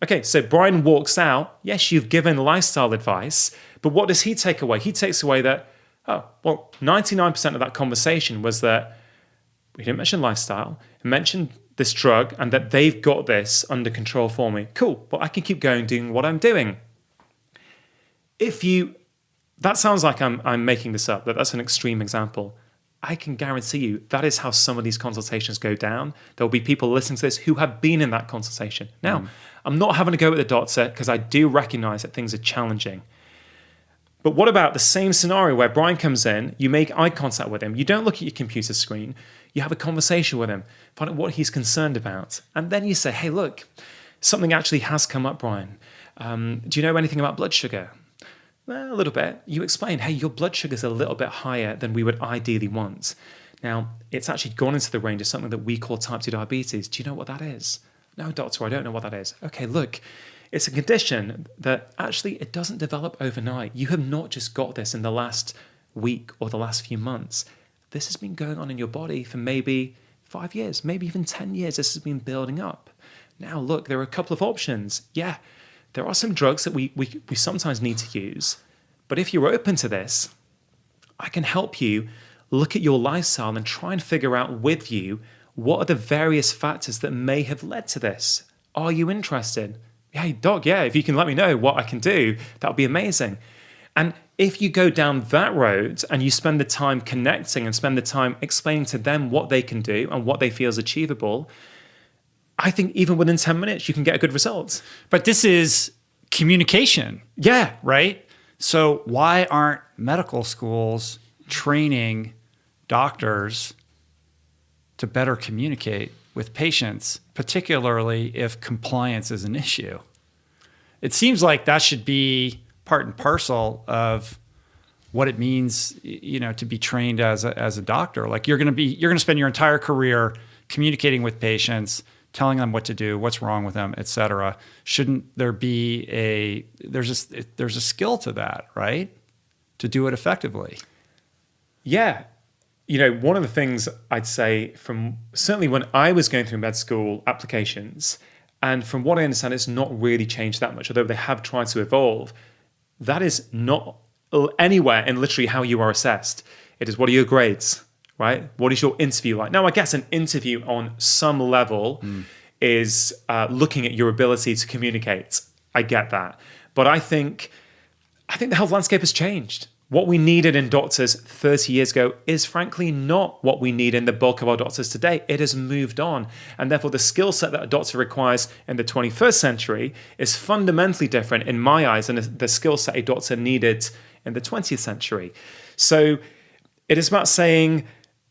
Okay, so Brian walks out. Yes, you've given lifestyle advice, but what does he take away? He takes away that, 99% of that conversation was that we didn't mention lifestyle, we mentioned this drug, and that they've got this under control for me. Cool, well, I can keep going doing what I'm doing. That sounds like I'm making this up, that's an extreme example. I can guarantee you that is how some of these consultations go down. There will be people listening to this who have been in that consultation. Now, I'm not having to go at the doctor because I do recognize that things are challenging. But what about the same scenario where Brian comes in, you make eye contact with him, you don't look at your computer screen, you have a conversation with him, find out what he's concerned about, and then you say, hey, look, something actually has come up, Brian. Do you know anything about blood sugar? Well, a little bit. You explain, hey, your blood sugar is a little bit higher than we would ideally want. Now, it's actually gone into the range of something that we call type 2 diabetes. Do you know what that is? No, doctor, I don't know what that is. Okay, look, it's a condition that actually it doesn't develop overnight. You have not just got this in the last week or the last few months. This has been going on in your body for maybe 5 years, maybe even 10 years. This has been building up. Now, look, there are a couple of options. Yeah, there are some drugs that we sometimes need to use. But if you're open to this, I can help you look at your lifestyle and try and figure out with you what are the various factors that may have led to this. Are you interested? Hey, doc, yeah, if you can let me know what I can do, that would be amazing. And if you go down that road and you spend the time connecting and spend the time explaining to them what they can do and what they feel is achievable, I think even within 10 minutes, you can get a good result. But this is communication. Yeah. Right? So why aren't medical schools training doctors to better communicate with patients, particularly if compliance is an issue? It seems like that should be part and parcel of what it means, to be trained as a doctor. Like you're going to spend your entire career communicating with patients telling them what to do, what's wrong with them, et cetera. Shouldn't there be there's a skill to that, right? To do it effectively. Yeah. One of the things I'd say from certainly when I was going through med school applications, and from what I understand, it's not really changed that much, although they have tried to evolve. That is not anywhere in literally how you are assessed. It is, what are your grades, right? What is your interview like? Now, I guess an interview on some level is looking at your ability to communicate. I get that. But I think the health landscape has changed. What we needed in doctors 30 years ago is frankly not what we need in the bulk of our doctors today. It has moved on. And therefore, the skill set that a doctor requires in the 21st century is fundamentally different in my eyes than the skill set a doctor needed in the 20th century. So it is about saying,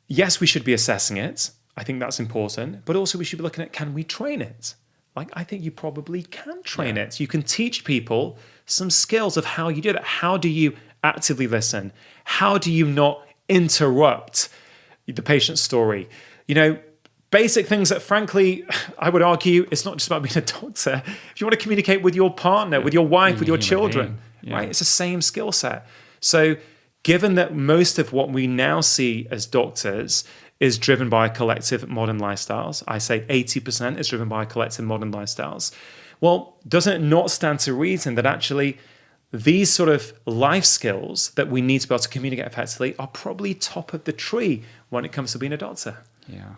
yes, we should be assessing it. I think that's important. But also we should be looking at, can we train it? Like, I think you probably can train it. You can teach people some skills of how you do that. How do you actively listen? How do you not interrupt the patient's story? Basic things that, frankly, I would argue it's not just about being a doctor. If you want to communicate with your partner, with your wife, with your children, right? It's the same skill set. So given that most of what we now see as doctors is driven by collective modern lifestyles, I say 80% is driven by collective modern lifestyles. Well, doesn't it not stand to reason that actually these sort of life skills that we need to be able to communicate effectively are probably top of the tree when it comes to being a doctor? Yeah.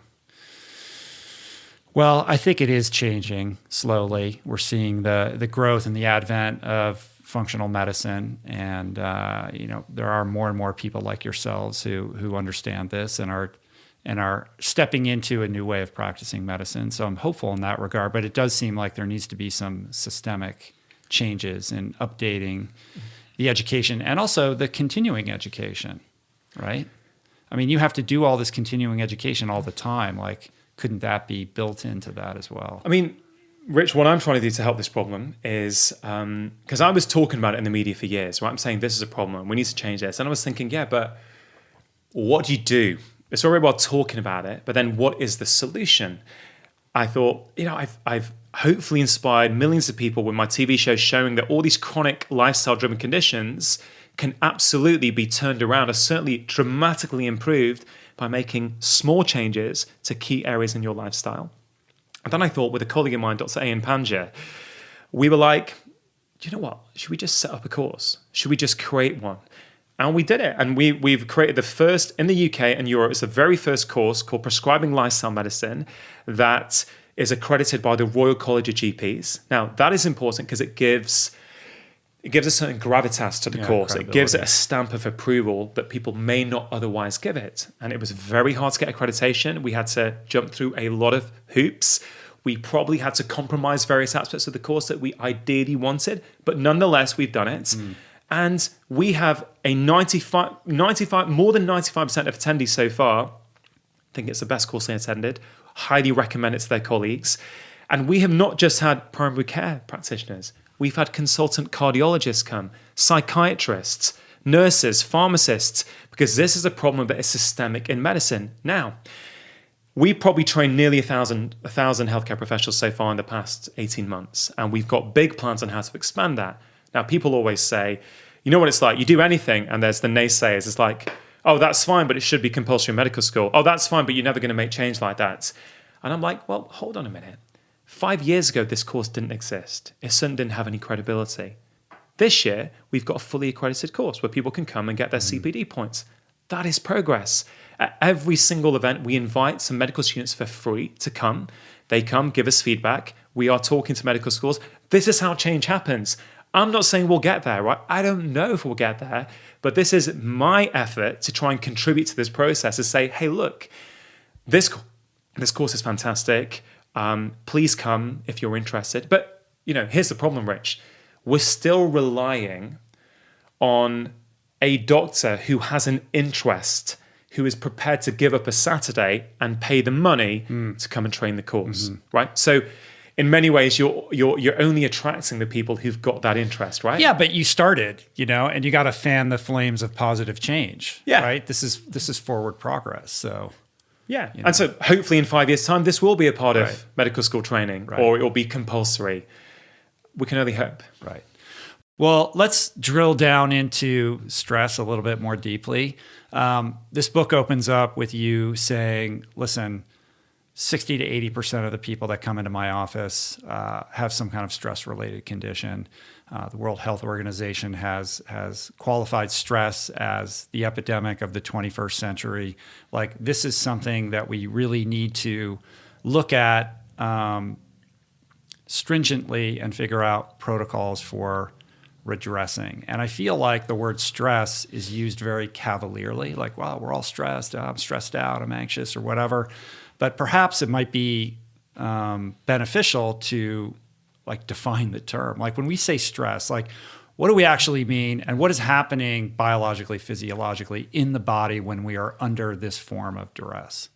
Well, I think it is changing slowly. We're seeing the growth and the advent of functional medicine, and there are more and more people like yourselves who understand this and are stepping into a new way of practicing medicine. So I'm hopeful in that regard, but it does seem like there needs to be some systemic changes in updating the education and also the continuing education, right? I mean, you have to do all this continuing education all the time. Like, couldn't that be built into that as well? I mean, Rich, what I'm trying to do to help this problem is, because I was talking about it in the media for years, right? I'm saying this is a problem, we need to change this. And I was thinking, yeah, but what do you do? It's all very well talking about it, but then what is the solution? I thought, I've hopefully inspired millions of people with my TV shows showing that all these chronic lifestyle-driven conditions can absolutely be turned around, or certainly dramatically improved by making small changes to key areas in your lifestyle. And then I thought, with a colleague of mine, Dr. Ian Panja, we were like, do you know what? Should we just set up a course? Should we just create one? And we did it. And we've created the first, in the UK and Europe, it's the very first course called Prescribing Lifestyle Medicine that is accredited by the Royal College of GPs. Now, that is important because it gives a certain gravitas to the course. It gives it a stamp of approval that people may not otherwise give it. And it was very hard to get accreditation. We had to jump through a lot of hoops. We probably had to compromise various aspects of the course that we ideally wanted, but nonetheless, we've done it. And we have a more than 95% of attendees so far. I think it's the best course they attended. Highly recommend it to their colleagues. And we have not just had primary care practitioners. We've had consultant cardiologists come, psychiatrists, nurses, pharmacists, because this is a problem that is systemic in medicine. Now, we probably trained nearly 1,000 healthcare professionals so far in the past 18 months, and we've got big plans on how to expand that. Now, people always say, you know what it's like, you do anything, and there's the naysayers. It's like, oh, that's fine, but it should be compulsory in medical school. Oh, that's fine, but you're never going to make change like that. And I'm like, well, hold on a minute. 5 years ago, this course didn't exist. It certainly didn't have any credibility. This year, we've got a fully accredited course where people can come and get their CPD points. That is progress. At every single event, we invite some medical students for free to come. They come, give us feedback. We are talking to medical schools. This is how change happens. I'm not saying we'll get there, right? I don't know if we'll get there, but this is my effort to try and contribute to this process, to say, hey, look, this course is fantastic. Please come if you're interested. But, here's the problem, Rich. We're still relying on a doctor who has an interest, who is prepared to give up a Saturday and pay the money to come and train the course, right? So in many ways, you're only attracting the people who've got that interest, right? Yeah, but you started, and you got to fan the flames of positive change, right? This is forward progress, so... Yeah. You know? And so hopefully in 5 years' time, this will be a part Right. of medical school training, Right. or it will be compulsory. We can only hope. Right. Well, let's drill down into stress a little bit more deeply. This book opens up with you saying, listen, 60 to 80% of the people that come into my office have some kind of stress-related condition. The World Health Organization has qualified stress as the epidemic of the 21st century. Like, this is something that we really need to look at stringently and figure out protocols for redressing. And I feel like the word stress is used very cavalierly, like, wow, we're all stressed, I'm stressed out, I'm anxious, or whatever. But perhaps it might be beneficial to like define the term. Like when we say stress, like what do we actually mean, and what is happening biologically, physiologically in the body when we are under this form of duress?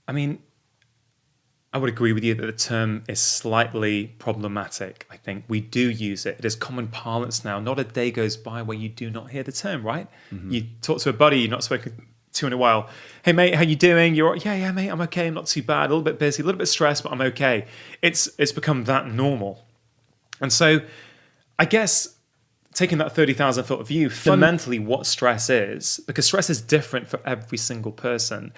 I mean, I would agree with you that the term is slightly problematic. I think we do use it. It is common parlance now. Not a day goes by where you do not hear the term, right? Mm-hmm. You talk to a buddy you've not spoken to in a while. Hey, mate, how you doing? You're yeah, mate, I'm okay. I'm not too bad. A little bit busy, a little bit stressed, but I'm okay. It's become that normal. And so I guess taking that 30,000 foot view, fundamentally what stress is, because stress is different for every single person.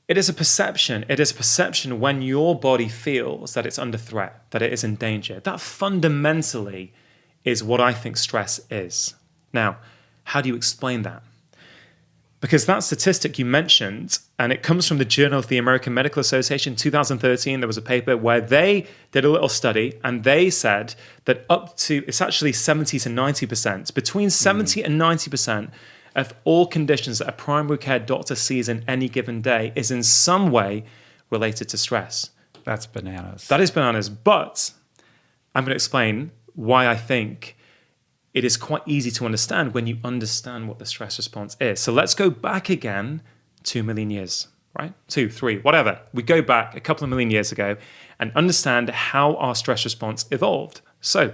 It is a perception. It is a perception when your body feels that it's under threat, that it is in danger. That fundamentally is what I think stress is. Now, how do you explain that? Because that statistic you mentioned, and it comes from the Journal of the American Medical Association, 2013, there was a paper where they did a little study and they said that up to, it's actually 70 to 90%, between 70 and 90% of all conditions that a primary care doctor sees in any given day is in some way related to stress. That's bananas. That is bananas. But I'm going to explain why I think it is quite easy to understand when you understand what the stress response is. So let's go back again 2 million years, right? 2, 3, whatever. We go back a couple of million years ago and understand how our stress response evolved. So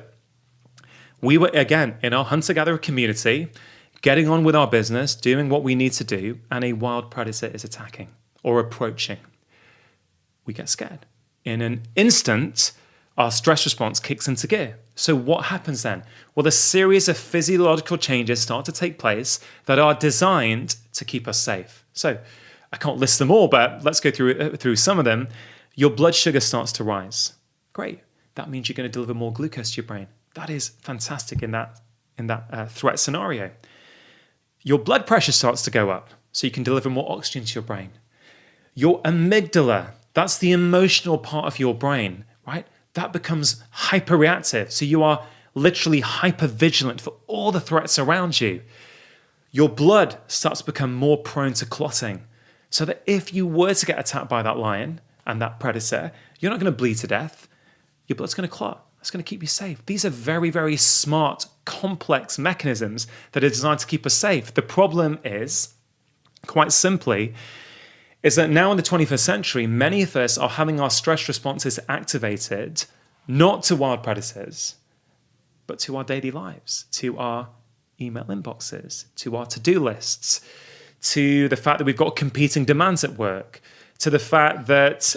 we were, again, in our hunter-gatherer community, getting on with our business, doing what we need to do, and a wild predator is attacking or approaching. We get scared. In an instant, our stress response kicks into gear. So what happens then? Well, a series of physiological changes start to take place that are designed to keep us safe. So I can't list them all, but let's go through some of them. Your blood sugar starts to rise. Great. That means you're going to deliver more glucose to your brain. That is fantastic in that threat scenario. Your blood pressure starts to go up, so you can deliver more oxygen to your brain. Your amygdala, that's the emotional part of your brain, right? That becomes hyperreactive. So you are literally hypervigilant for all the threats around you. Your blood starts to become more prone to clotting, so that if you were to get attacked by that lion and that predator, you're not going to bleed to death. Your blood's going to clot. That's going to keep you safe. These are very, very smart, complex mechanisms that are designed to keep us safe. The problem is, quite simply, is that now in the 21st century, many of us are having our stress responses activated, not to wild predators, but to our daily lives, to our email inboxes, to our to-do lists, to the fact that we've got competing demands at work, to the fact that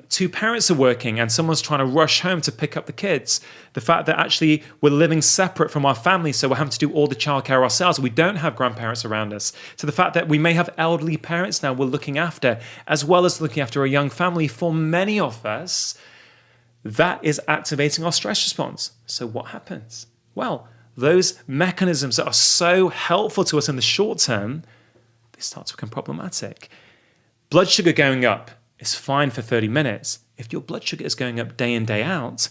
2 parents are working and someone's trying to rush home to pick up the kids, the fact that actually we're living separate from our family, so we're having to do all the childcare ourselves. We don't have grandparents around us, to the fact that we may have elderly parents now we're looking after, as well as looking after a young family. For many of us, that is activating our stress response. So what happens? Well, those mechanisms that are so helpful to us in the short term, they start to become problematic. Blood sugar going up is fine for 30 minutes. If your blood sugar is going up day in, day out,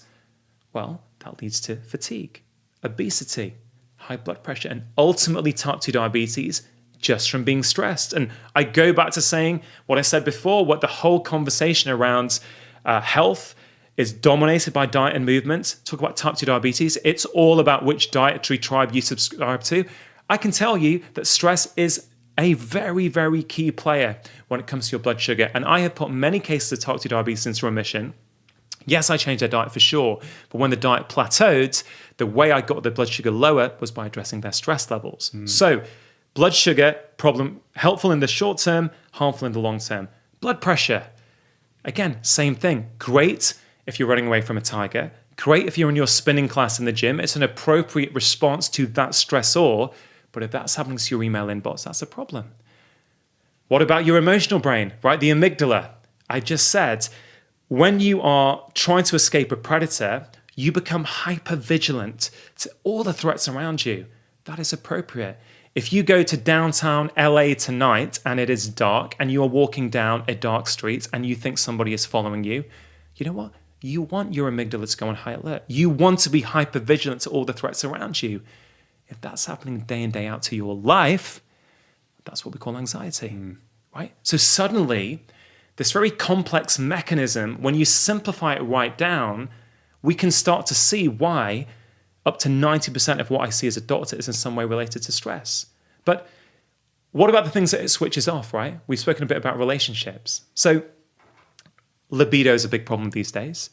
well, that leads to fatigue, obesity, high blood pressure, and ultimately type 2 diabetes just from being stressed. And I go back to saying what I said before, what the whole conversation around health is dominated by diet and movement. Talk about type 2 diabetes. It's all about which dietary tribe you subscribe to. I can tell you that stress is a very, very key player when it comes to your blood sugar. And I have put many cases of type 2 diabetes into remission. Yes, I changed their diet for sure. But when the diet plateaued, the way I got the blood sugar lower was by addressing their stress levels. So Blood sugar, problem, helpful in the short term, harmful in the long term. Blood pressure, again, same thing. Great if you're running away from a tiger. Great if you're in your spinning class in the gym. It's an appropriate response to that stressor. But if that's happening to your email inbox, that's a problem. What about your emotional brain, right? The amygdala. I just said, when you are trying to escape a predator, you become hyper-vigilant to all the threats around you. That is appropriate. If you go to downtown LA tonight and it is dark and you are walking down a dark street and you think somebody is following you, you know what? You want your amygdala to go on high alert. You want to be hyper-vigilant to all the threats around you. If that's happening day in, day out to your life, that's what we call anxiety, right? So suddenly, this very complex mechanism, when you simplify it right down, we can start to see why up to 90% of what I see as a doctor is in some way related to stress. But what about the things that it switches off, right? We've spoken a bit about relationships. So libido is a big problem these days.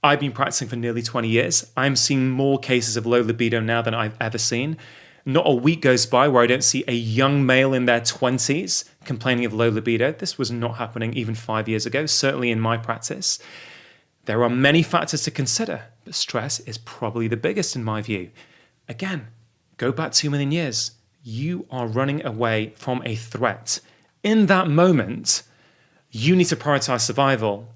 I've been practicing for nearly 20 years. I'm seeing more cases of low libido now than I've ever seen. Not a week goes by where I don't see a young male in their 20s complaining of low libido. This was not happening even 5 years ago, certainly in my practice. There are many factors to consider, but stress is probably the biggest in my view. Again, go back 2 million years. You are running away from a threat. In that moment, you need to prioritize survival.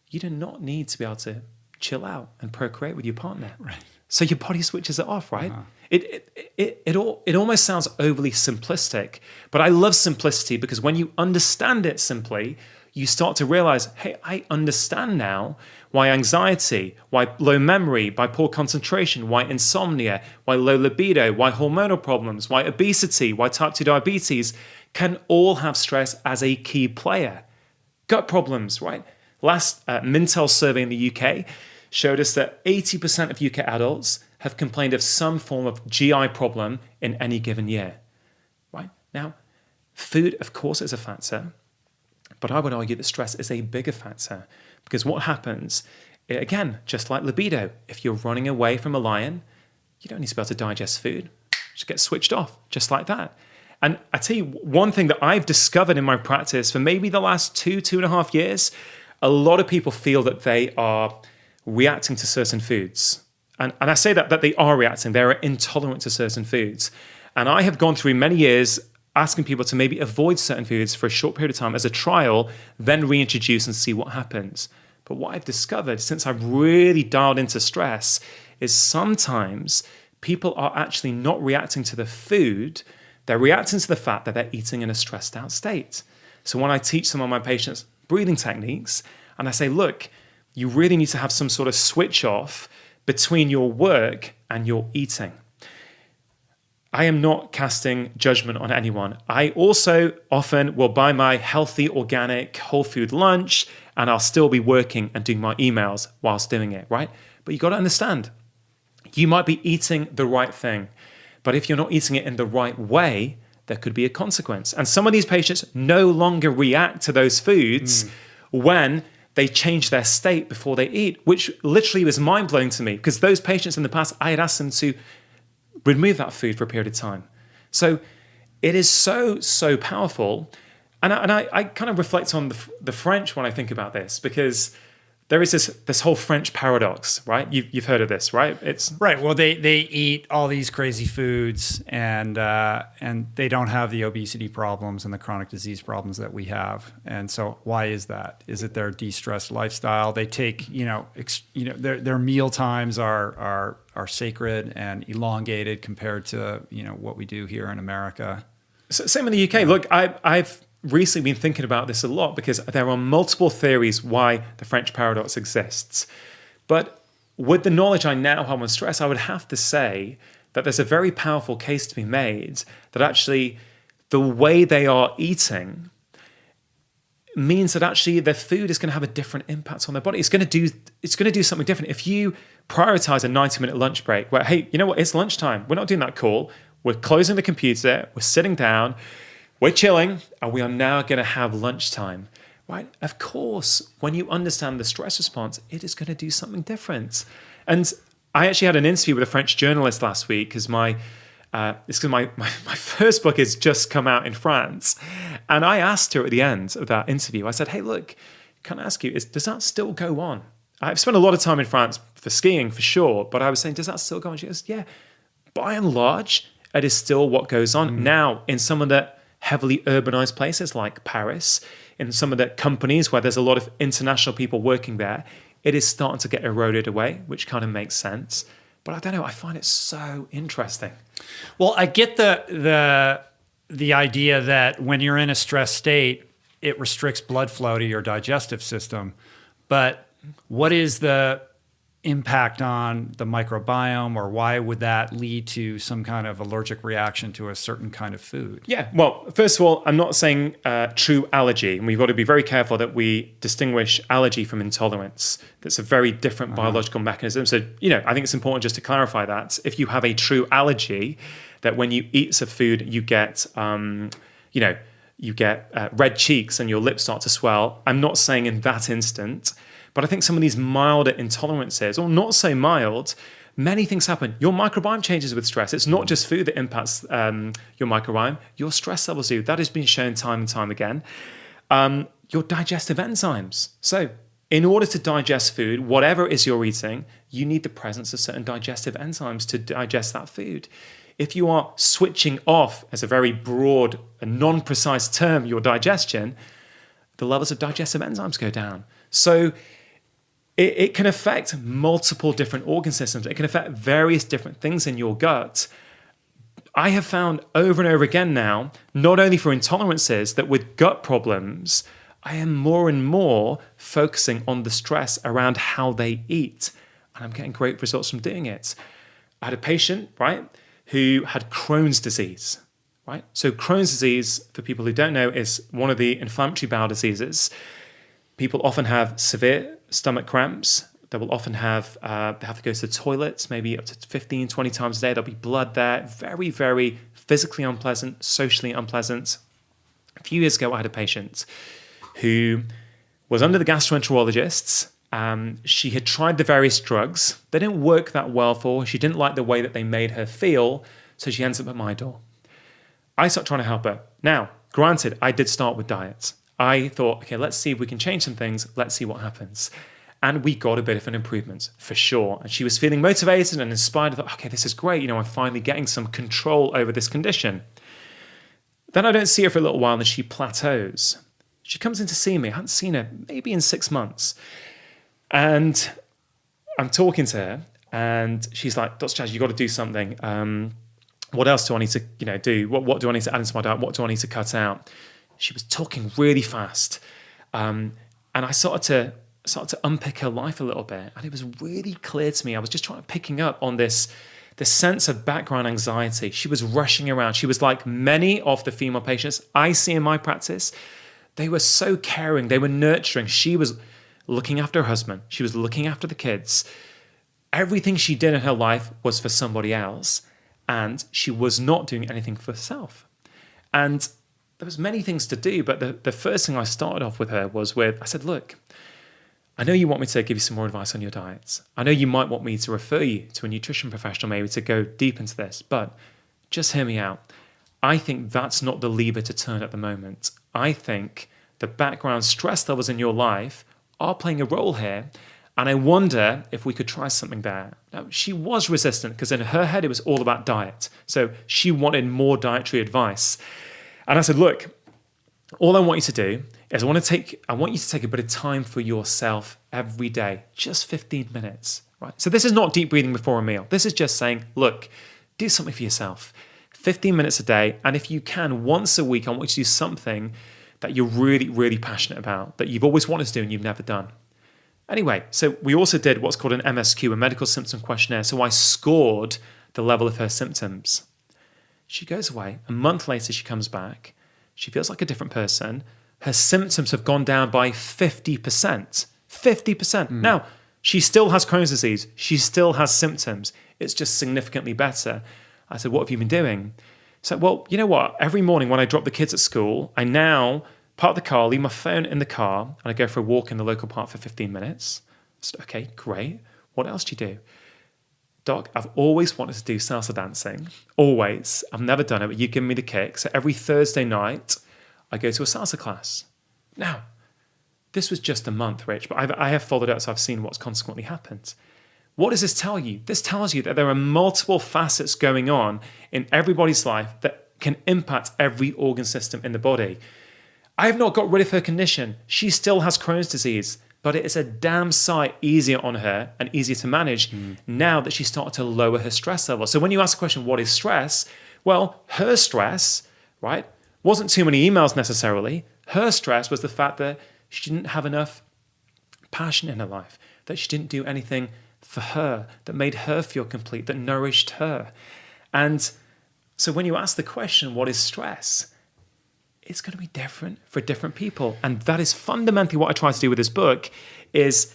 You do not need to be able to chill out and procreate with your partner. Right. So your body switches it off, right? It almost sounds overly simplistic, but I love simplicity because when you understand it simply, you start to realize, hey, I understand now why anxiety, why low memory, why poor concentration, why insomnia, why low libido, why hormonal problems, why obesity, why type 2 diabetes can all have stress as a key player. Gut problems, right? Last Mintel survey in the UK showed us that 80% of UK adults have complained of some form of GI problem in any given year, right? Now, food, of course, is a factor, but I would argue that stress is a bigger factor because what happens, again, just like libido, if you're running away from a lion, you don't need to be able to digest food. Just get switched off, just like that. And I tell you, one thing that I've discovered in my practice for maybe the last 2.5 years, a lot of people feel that they are reacting to certain foods. And I say that they are reacting, they're intolerant to certain foods. And I have gone through many years asking people to maybe avoid certain foods for a short period of time as a trial, then reintroduce and see what happens. But what I've discovered since I've really dialed into stress is sometimes people are actually not reacting to the food, they're reacting to the fact that they're eating in a stressed out state. So when I teach some of my patients breathing techniques, and I say, look, you really need to have some sort of switch off between your work and your eating. I am not casting judgment on anyone. I also often will buy my healthy, organic, whole food lunch, and I'll still be working and doing my emails whilst doing it, right? But you got to understand, you might be eating the right thing, but if you're not eating it in the right way, there could be a consequence. And some of these patients no longer react to those foods when they change their state before they eat, which literally was mind-blowing to me because those patients in the past, I had asked them to remove that food for a period of time. So it is so powerful. And I kind of reflect on the French when I think about this because there is this whole French paradox, right? You've heard of this, right? It's right. Well, they eat all these crazy foods and they don't have the obesity problems and the chronic disease problems that we have. And so, why is that? Is it their de-stressed lifestyle? They take, their meal times are sacred and elongated compared to what we do here in America. So, same in the UK. Look, I've recently been thinking about this a lot because there are multiple theories why the French paradox exists. But with the knowledge I now have on stress, I would have to say that there's a very powerful case to be made that actually the way they are eating means that actually their food is going to have a different impact on their body. It's going to do something different. If you prioritize a 90-minute lunch break where, hey, you know what, it's lunchtime. We're not doing that call. We're closing the computer. We're sitting down. We're chilling, and we are now going to have lunchtime, right? Of course, when you understand the stress response, it is going to do something different. And I actually had an interview with a French journalist last week because my It's because my first book has just come out in France. And I asked her at the end of that interview, I said, hey, look, can I ask you, does that still go on? I've spent a lot of time in France for skiing, for sure. But I was saying, does that still go on? She goes, yeah, by and large, it is still what goes on. Now, in some of the heavily urbanized places like Paris, in some of the companies where there's a lot of international people working there, it is starting to get eroded away, which kind of makes sense. But I don't know, I find it so interesting. Well, I get the idea that when you're in a stress state, it restricts blood flow to your digestive system. But what is the impact on the microbiome, or why would that lead to some kind of allergic reaction to a certain kind of food? Yeah, well, first of all, I'm not saying true allergy, and we've got to be very careful that we distinguish allergy from intolerance. That's a very different biological mechanism. So, I think it's important just to clarify that. If you have a true allergy, that when you eat some food, you get, red cheeks and your lips start to swell. I'm not saying in that instant. But I think some of these milder intolerances, or not so mild, many things happen. Your microbiome changes with stress. It's not just food that impacts your microbiome. Your stress levels do. That has been shown time and time again. Your digestive enzymes. So in order to digest food, whatever it is you're eating, you need the presence of certain digestive enzymes to digest that food. If you are switching off, as a very broad and non-precise term, your digestion, the levels of digestive enzymes go down. So it can affect multiple different organ systems. It can affect various different things in your gut. I have found over and over again now, not only for intolerances, that with gut problems, I am more and more focusing on the stress around how they eat. And I'm getting great results from doing it. I had a patient, right, who had Crohn's disease, right? So Crohn's disease, for people who don't know, is one of the inflammatory bowel diseases. People often have severe stomach cramps. They will often have, they have to go to the toilet maybe up to 15, 20 times a day. There'll be blood there. Very, very physically unpleasant, socially unpleasant. A few years ago, I had a patient who was under the gastroenterologists. She had tried the various drugs. They didn't work that well for her. She didn't like the way that they made her feel. So she ends up at my door. I started trying to help her. Now, granted, I did start with diet. I thought, okay, let's see if we can change some things. Let's see what happens. And we got a bit of an improvement, for sure. And she was feeling motivated and inspired. I thought, okay, this is great. I'm finally getting some control over this condition. Then I don't see her for a little while, and then she plateaus. She comes in to see me. I hadn't seen her maybe in 6 months. And I'm talking to her, and she's like, Dr. Chatterjee, you've got to do something. What else do I need to do? What do I need to add into my diet? What do I need to cut out? She was talking really fast. And I started to unpick her life a little bit. And it was really clear to me. I was just picking up on this sense of background anxiety. She was rushing around. She was like many of the female patients I see in my practice. They were so caring. They were nurturing. She was looking after her husband. She was looking after the kids. Everything she did in her life was for somebody else. And she was not doing anything for herself. And there was many things to do, but the first thing I started off with her was I said, look, I know you want me to give you some more advice on your diets. I know you might want me to refer you to a nutrition professional maybe to go deep into this, but just hear me out. I think that's not the lever to turn at the moment. I think the background stress levels in your life are playing a role here, and I wonder if we could try something there. Now, she was resistant because in her head it was all about diet. So she wanted more dietary advice. And I said, look, all I want you to do is I want you to take a bit of time for yourself every day, just 15 minutes, right? So this is not deep breathing before a meal. This is just saying, look, do something for yourself, 15 minutes a day. And if you can, once a week, I want you to do something that you're really, really passionate about, that you've always wanted to do and you've never done. Anyway, so we also did what's called an MSQ, a medical symptom questionnaire. So I scored the level of her symptoms. She goes away. A month later, she comes back. She feels like a different person. Her symptoms have gone down by 50%. 50%. Now, she still has Crohn's disease. She still has symptoms. It's just significantly better. I said, what have you been doing? So, well, you know what? Every morning when I drop the kids at school, I now park the car, leave my phone in the car, and I go for a walk in the local park for 15 minutes. I said, okay, great. What else do you do? Doc, I've always wanted to do salsa dancing. Always. I've never done it, but you give me the kick. So every Thursday night, I go to a salsa class. Now, this was just a month, Rich, but I have followed up, so I've seen what's consequently happened. What does this tell you? This tells you that there are multiple facets going on in everybody's life that can impact every organ system in the body. I have not got rid of her condition. She still has Crohn's disease, but it is a damn sight easier on her and easier to manage now that she's started to lower her stress level. So when you ask the question, what is stress? Well, her stress, right, wasn't too many emails necessarily. Her stress was the fact that she didn't have enough passion in her life, that she didn't do anything for her, that made her feel complete, that nourished her. And so when you ask the question, what is stress? It's going to be different for different people. And that is fundamentally what I try to do with this book, is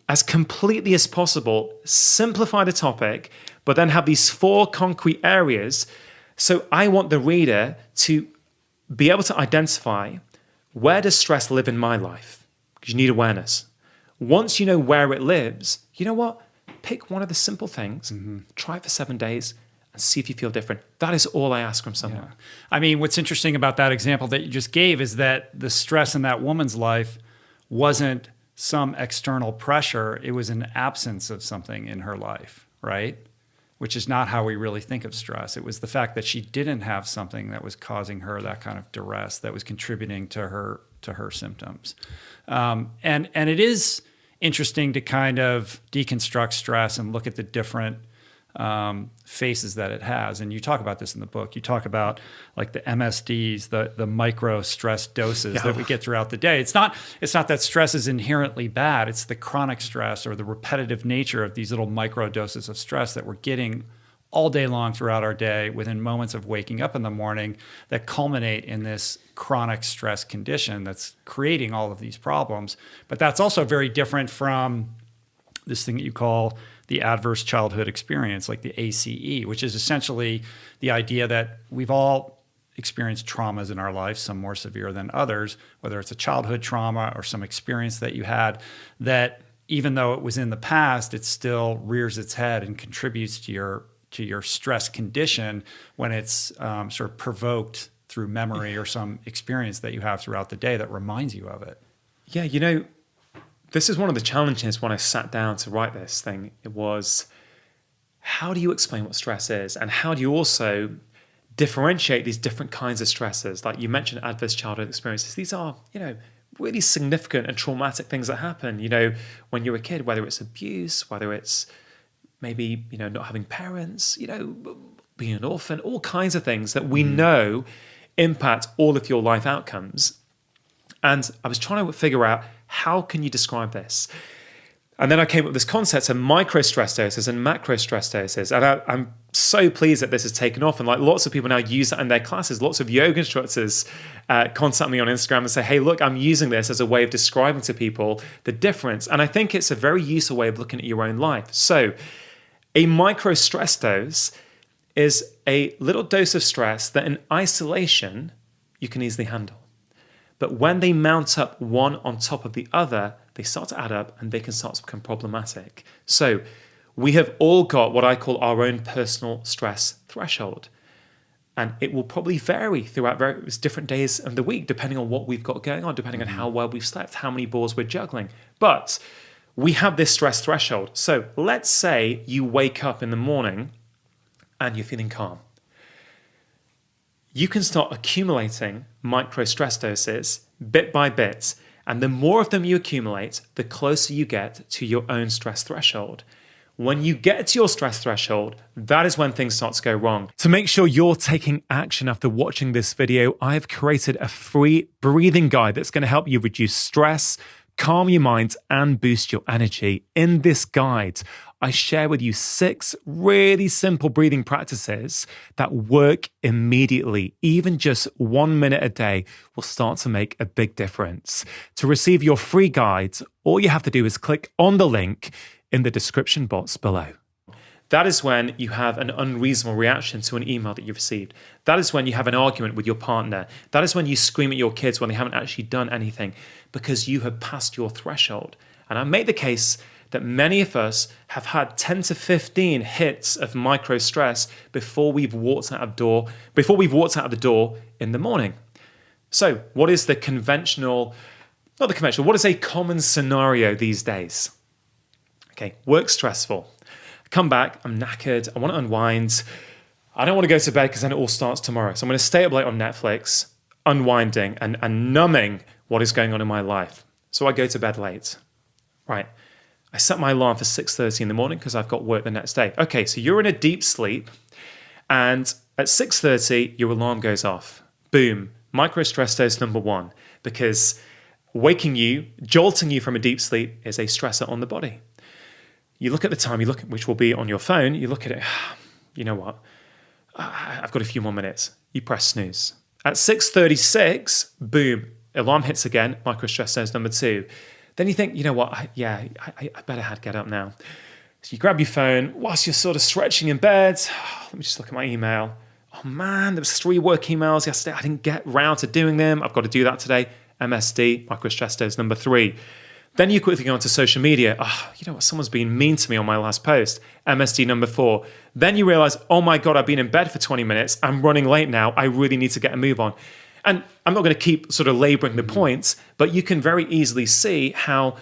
as completely as possible, simplify the topic, but then have these 4 concrete areas. So I want the reader to be able to identify, where does stress live in my life? Because you need awareness. Once you know where it lives, you know what? Pick one of the simple things, try it for 7 days, and see if you feel different. That is all I ask from someone. Yeah. I mean, what's interesting about that example that you just gave is that the stress in that woman's life wasn't some external pressure. It was an absence of something in her life, right? Which is not how we really think of stress. It was the fact that she didn't have something that was causing her that kind of duress, that was contributing to her symptoms. And it is interesting to kind of deconstruct stress and look at the different faces that it has. And you talk about this in the book. You talk about like the MSDs, the micro stress doses that we get throughout the day. It's not that stress is inherently bad. It's the chronic stress or the repetitive nature of these little micro doses of stress that we're getting all day long throughout our day, within moments of waking up in the morning, that culminate in this chronic stress condition that's creating all of these problems. But that's also very different from this thing that you call the adverse childhood experience, like the ACE, which is essentially the idea that we've all experienced traumas in our life, some more severe than others, whether it's a childhood trauma or some experience that you had, that even though it was in the past, it still rears its head and contributes to your stress condition when it's sort of provoked through memory or some experience that you have throughout the day that reminds you of it. Yeah, you know, this is one of the challenges when I sat down to write this thing. It was, how do you explain what stress is? And how do you also differentiate these different kinds of stresses? Like you mentioned adverse childhood experiences. These are, you know, really significant and traumatic things that happen, you know, when you're a kid, whether it's abuse, whether it's maybe, you know, not having parents, you know, being an orphan, all kinds of things that we know impact all of your life outcomes. And I was trying to figure out, how can you describe this? And then I came up with this concept of micro stress doses and macro stress doses. And I'm so pleased that this has taken off. And like lots of people now use that in their classes. Lots of yoga instructors contact me on Instagram and say, hey, look, I'm using this as a way of describing to people the difference. And I think it's a very useful way of looking at your own life. So a micro stress dose is a little dose of stress that in isolation you can easily handle. But when they mount up one on top of the other, they start to add up and they can start to become problematic. So we have all got what I call our own personal stress threshold. And it will probably vary throughout various different days of the week, depending on what we've got going on, depending on how well we've slept, how many balls we're juggling. But we have this stress threshold. So let's say you wake up in the morning and you're feeling calm. You can start accumulating micro stress doses bit by bit. And the more of them you accumulate, the closer you get to your own stress threshold. When you get to your stress threshold, that is when things start to go wrong. To make sure you're taking action after watching this video, I've created a free breathing guide that's going to help you reduce stress, calm your mind, and boost your energy. In this guide, I share with you 6 really simple breathing practices that work immediately. Even just 1 minute a day will start to make a big difference. To receive your free guide, all you have to do is click on the link in the description box below. That is when you have an unreasonable reaction to an email that you've received. That is when you have an argument with your partner. That is when you scream at your kids when they haven't actually done anything because you have passed your threshold. And I make the case that many of us have had 10 to 15 hits of micro stress before we've walked out of the door in the morning. So, what is the what is a common scenario these days? Okay, work's stressful. I come back, I'm knackered, I want to unwind. I don't want to go to bed because then it all starts tomorrow. So I'm going to stay up late on Netflix, unwinding and numbing what is going on in my life. So I go to bed late. Right. I set my alarm for 6:30 in the morning because I've got work the next day. Okay, so you're in a deep sleep, and at 6:30, your alarm goes off. Boom. Micro stress dose number 1, because waking you, jolting you from a deep sleep is a stressor on the body. You look at the time, which will be on your phone, you look at it, you know what? I've got a few more minutes. You press snooze. At 6:36, boom, alarm hits again, micro stress dose number 2. Then you think, you know what? I better get up now. So you grab your phone whilst you're sort of stretching in bed. Let me just look at my email. Oh man, there was 3 work emails yesterday. I didn't get round to doing them. I've got to do that today. MSD, micro stress dose number 3. Then you quickly go onto social media. Oh, you know what? Someone's been mean to me on my last post. MSD number 4. Then you realize, oh my God, I've been in bed for 20 minutes. I'm running late now. I really need to get a move on. And I'm not going to keep sort of laboring the points, but you can very easily see how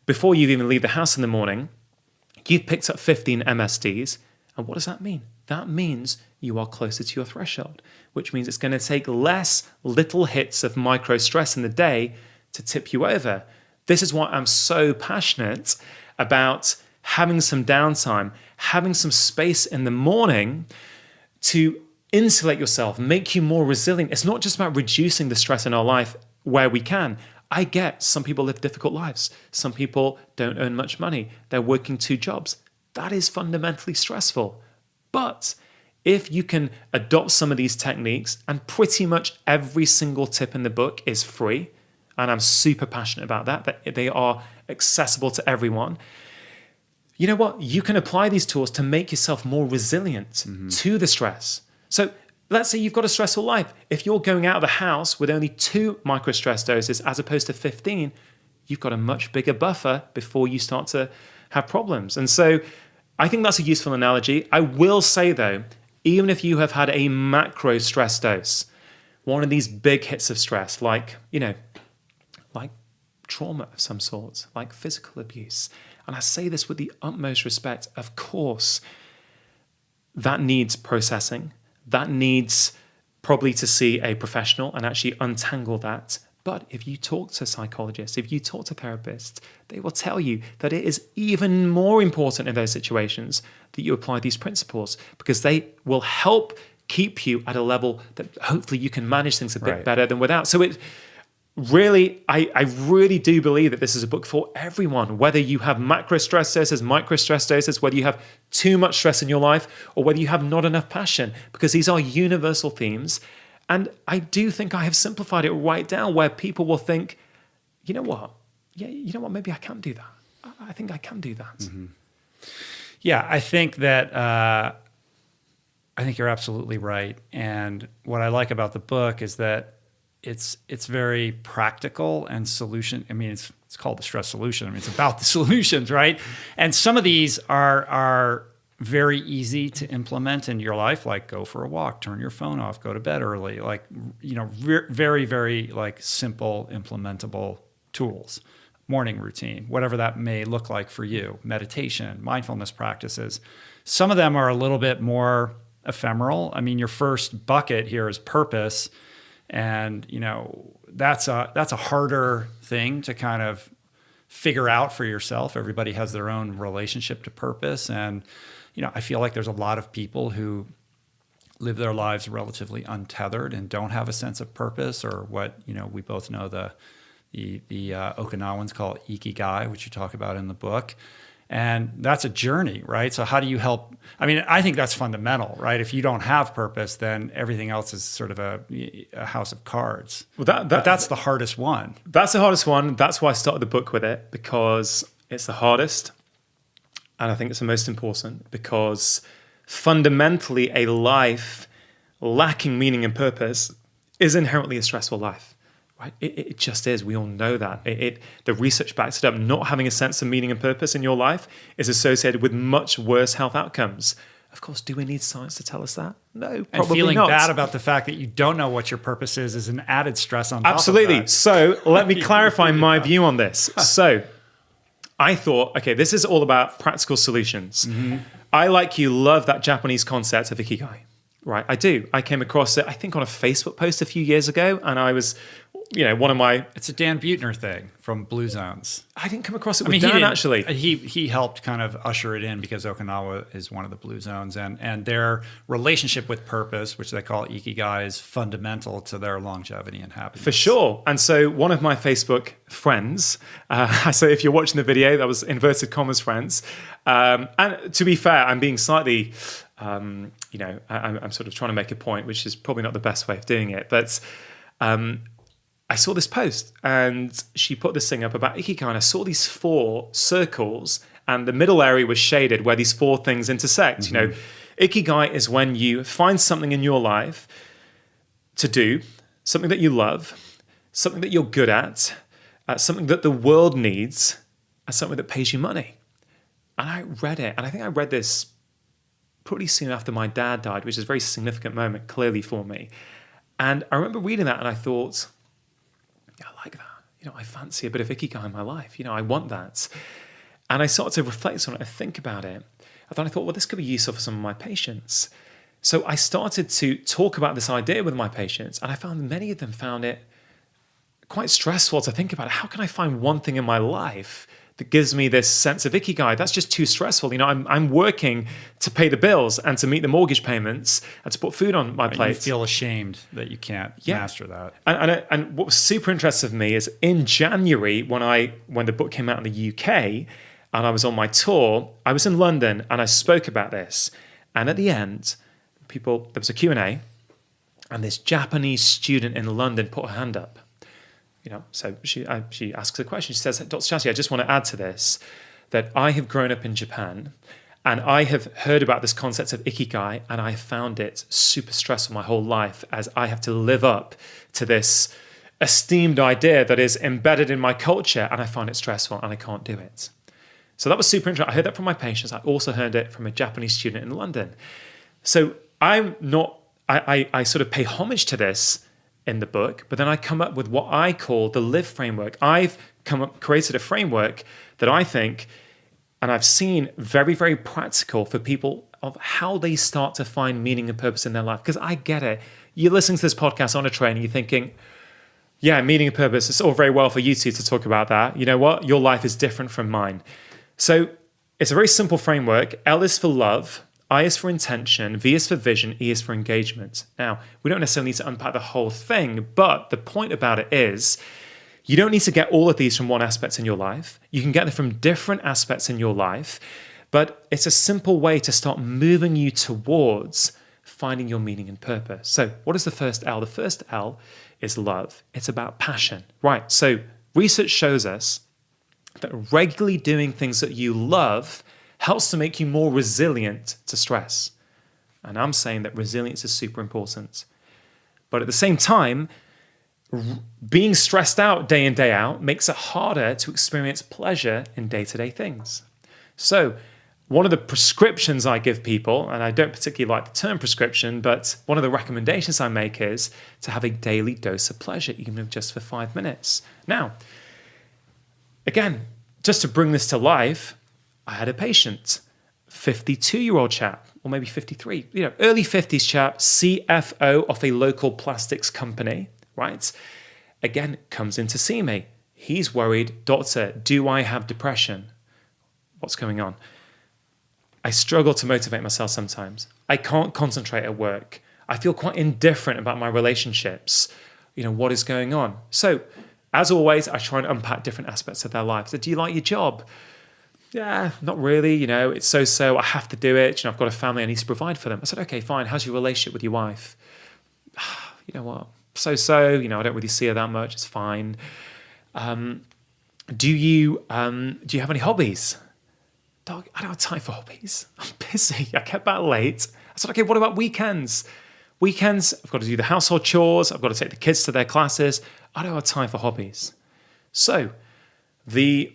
before you even leave the house in the morning, you've picked up 15 MSDs. And what does that mean? That means you are closer to your threshold, which means it's going to take less little hits of micro stress in the day to tip you over. This is why I'm so passionate about having some downtime, having some space in the morning to insulate yourself, make you more resilient. It's not just about reducing the stress in our life where we can. I get some people live difficult lives. Some people don't earn much money. They're working 2 jobs. That is fundamentally stressful. But if you can adopt some of these techniques, and pretty much every single tip in the book is free, and I'm super passionate about that they are accessible to everyone. You know what? You can apply these tools to make yourself more resilient to the stress. So let's say you've got a stressful life. If you're going out of the house with only 2 micro stress doses as opposed to 15, you've got a much bigger buffer before you start to have problems. And so I think that's a useful analogy. I will say though, even if you have had a macro stress dose, one of these big hits of stress, like trauma of some sort, like physical abuse, and I say this with the utmost respect, of course, that needs processing. That needs probably to see a professional and actually untangle that. But if you talk to psychologists, if you talk to therapists, they will tell you that it is even more important in those situations that you apply these principles, because they will help keep you at a level that hopefully you can manage things a bit better than without. So it really, I really do believe that this is a book for everyone, whether you have macro stress doses, micro stress doses, whether you have too much stress in your life or whether you have not enough passion, because these are universal themes. And I do think I have simplified it right down where people will think, you know what? Yeah, you know what? Maybe I can do that. I think I can do that. Mm-hmm. Yeah, I think that I think you're absolutely right. And what I like about the book is that it's very practical and solution. I mean, it's called the stress solution. I mean, it's about the solutions, right? And some of these are very easy to implement in your life, like go for a walk, turn your phone off, go to bed early, like, you know, very, very like simple implementable tools, morning routine, whatever that may look like for you, meditation, mindfulness practices. Some of them are a little bit more ephemeral. I mean, your first bucket here is purpose. And, you know, that's a harder thing to kind of figure out for yourself. Everybody has their own relationship to purpose. And, you know, I feel like there's a lot of people who live their lives relatively untethered and don't have a sense of purpose, or what, you know, we both know the Okinawans call it ikigai, which you talk about in the book. And that's a journey, right? So how do you help? I mean, I think that's fundamental, right? If you don't have purpose, then everything else is sort of a house of cards. Well, but that's the hardest one. That's the hardest one. That's why I started the book with it, because it's the hardest. And I think it's the most important, because fundamentally a life lacking meaning and purpose is inherently a stressful life, right? It just is. We all know that. The research backs it up. Not having a sense of meaning and purpose in your life is associated with much worse health outcomes. Of course, do we need science to tell us that? No, probably not. And feeling bad about the fact that you don't know what your purpose is an added stress on top Absolutely. of that. So let me clarify my view on this. So I thought, okay, this is all about practical solutions. Mm-hmm. I, like you, love that Japanese concept of ikigai, right? I do. I came across it, I think, on a Facebook post a few years ago, and I was, one of my... It's a Dan Buettner thing from Blue Zones. I didn't come across it with Dan, actually. He helped kind of usher it in because Okinawa is one of the Blue Zones, and their relationship with purpose, which they call ikigai, is fundamental to their longevity and happiness. For sure. And so one of my Facebook friends, so if you're watching the video, that was inverted commas friends. And to be fair, I'm being slightly, I'm sort of trying to make a point, which is probably not the best way of doing it. But I saw this post and she put this thing up about ikigai, and I saw these 4 circles and the middle area was shaded where these 4 things intersect. Mm-hmm. Ikigai is when you find something in your life to do, something that you love, something that you're good at, something that the world needs, and something that pays you money. And I read it, and I think I read this pretty soon after my dad died, which is a very significant moment, clearly, for me. And I remember reading that, and I thought, yeah, I like that. I fancy a bit of ikigai in my life. I want that. And I started to reflect on it and think about it. And then I thought, well, this could be useful for some of my patients. So I started to talk about this idea with my patients, and I found many of them found it quite stressful to think about. How can I find one thing in my life that gives me this sense of ikigai? That's just too stressful. I'm working to pay the bills and to meet the mortgage payments and to put food on my plate. You feel ashamed that you can't master that. And what was super interesting for me is in January, when the book came out in the UK and I was on my tour, I was in London and I spoke about this. And at the end, there was a Q&A, and this Japanese student in London put her hand up. So she asks a question. She says, Dr. Chatterjee, I just want to add to this that I have grown up in Japan and I have heard about this concept of ikigai, and I found it super stressful my whole life as I have to live up to this esteemed idea that is embedded in my culture, and I find it stressful and I can't do it. So that was super interesting. I heard that from my patients. I also heard it from a Japanese student in London. So I sort of pay homage to this in the book, but then I come up with what I call the LIVE framework. I've created a framework that I think, and I've seen very, very practical for people of how they start to find meaning and purpose in their life. Because I get it. You're listening to this podcast on a train and you're thinking, yeah, meaning and purpose, it's all very well for you two to talk about that. You know what? Your life is different from mine. So it's a very simple framework. L is for love. I is for intention, V is for vision, E is for engagement. Now, we don't necessarily need to unpack the whole thing, but the point about it is you don't need to get all of these from one aspect in your life. You can get them from different aspects in your life, but it's a simple way to start moving you towards finding your meaning and purpose. So what is the first L? The first L is love. It's about passion, right? So research shows us that regularly doing things that you love helps to make you more resilient to stress. And I'm saying that resilience is super important. But at the same time, being stressed out day in, day out makes it harder to experience pleasure in day-to-day things. So one of the prescriptions I give people, and I don't particularly like the term prescription, but one of the recommendations I make is to have a daily dose of pleasure, even if just for 5 minutes. Now, again, just to bring this to life, I had a patient, 52-year-old chap, or maybe 53, early 50s chap, CFO of a local plastics company, right? Again, comes in to see me. He's worried, doctor, do I have depression? What's going on? I struggle to motivate myself sometimes. I can't concentrate at work. I feel quite indifferent about my relationships. What is going on? So, as always, I try and unpack different aspects of their life. So, do you like your job? Yeah, not really, it's so-so, I have to do it, I've got a family, I need to provide for them. I said, okay, fine, how's your relationship with your wife? You know what, so-so, I don't really see her that much, it's fine. Do you have any hobbies? Dog, I don't have time for hobbies, I'm busy, I get back late. I said, okay, what about weekends? Weekends, I've got to do the household chores, I've got to take the kids to their classes, I don't have time for hobbies. So the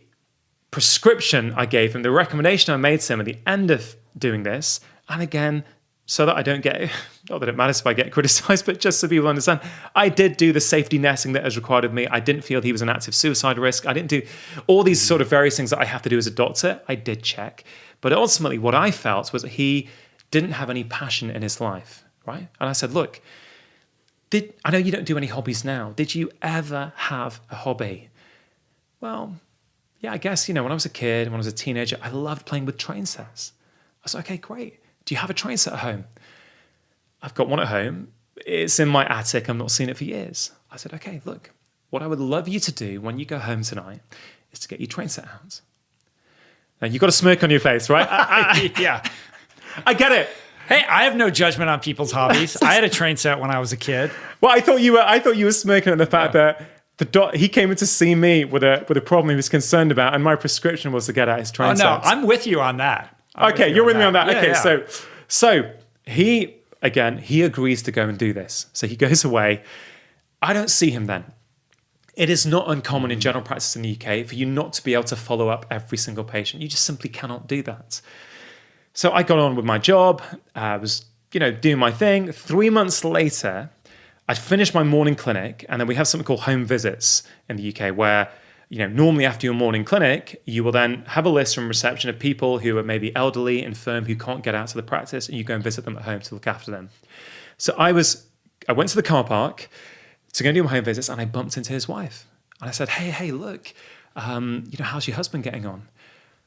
prescription I gave him, the recommendation I made to him at the end of doing this, and again, so that I don't get, not that it matters if I get criticized, but just so people understand, I did do the safety netting that is required of me. I didn't feel he was an active suicide risk. I didn't do all these sort of various things that I have to do as a doctor. I did check. But ultimately, what I felt was that he didn't have any passion in his life, right? And I said, look, I know you don't do any hobbies now. Did you ever have a hobby? Well, yeah, I guess, when I was a kid, when I was a teenager, I loved playing with train sets. I said, okay, great. Do you have a train set at home? I've got one at home. It's in my attic. I've not seen it for years. I said, okay, look, what I would love you to do when you go home tonight is to get your train set out. Now, you've got a smirk on your face, right? Yeah. I get it. Hey, I have no judgment on people's hobbies. I had a train set when I was a kid. Well, I thought you were smirking at the fact that he came in to see me with a problem he was concerned about, and my prescription was to get out his train set. Oh, no, I'm with you on that. Okay, you're with me on that. Yeah, okay, yeah. So he agrees to go and do this. So he goes away. I don't see him then. It is not uncommon in general practice in the UK for you not to be able to follow up every single patient. You just simply cannot do that. So I got on with my job. I was, doing my thing. 3 months later, I finished my morning clinic, and then we have something called home visits in the UK where, normally after your morning clinic, you will then have a list from reception of people who are maybe elderly, infirm, who can't get out to the practice, and you go and visit them at home to look after them. So I went to the car park to go and do my home visits, and I bumped into his wife. And I said, hey, look, how's your husband getting on?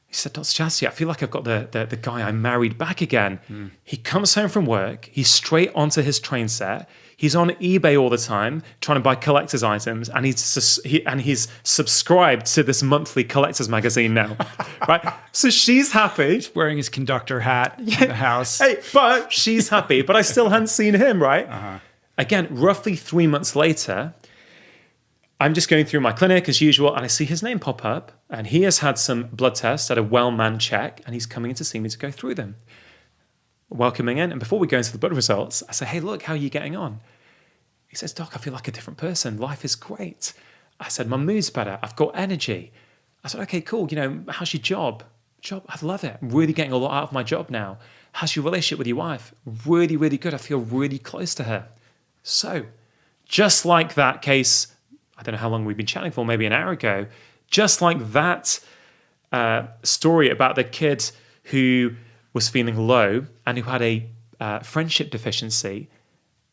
He said, Dr. Chatterjee, I feel like I've got the guy I married back again. He comes home from work, he's straight onto his train set, he's on eBay all the time trying to buy collector's items, and he's subscribed to this monthly collector's magazine now, right? So she's happy. He's wearing his conductor hat in the house. Hey, but she's happy, but I still hadn't seen him, right? Uh-huh. Again, roughly 3 months later, I'm just going through my clinic as usual, and I see his name pop up, and he has had some blood tests, had a well-manned check, and he's coming in to see me to go through them. Welcoming in, and before we go into the blood results, I say, hey, look, how are you getting on? He says, Doc, I feel like a different person. Life is great. I said, my mood's better. I've got energy. I said, okay, cool. How's your job? I love it. I'm really getting a lot out of my job now. How's your relationship with your wife? Really, really good. I feel really close to her. So, just like that case, I don't know how long we've been chatting for, maybe an hour ago, just like that story about the kid who was feeling low and who had a friendship deficiency,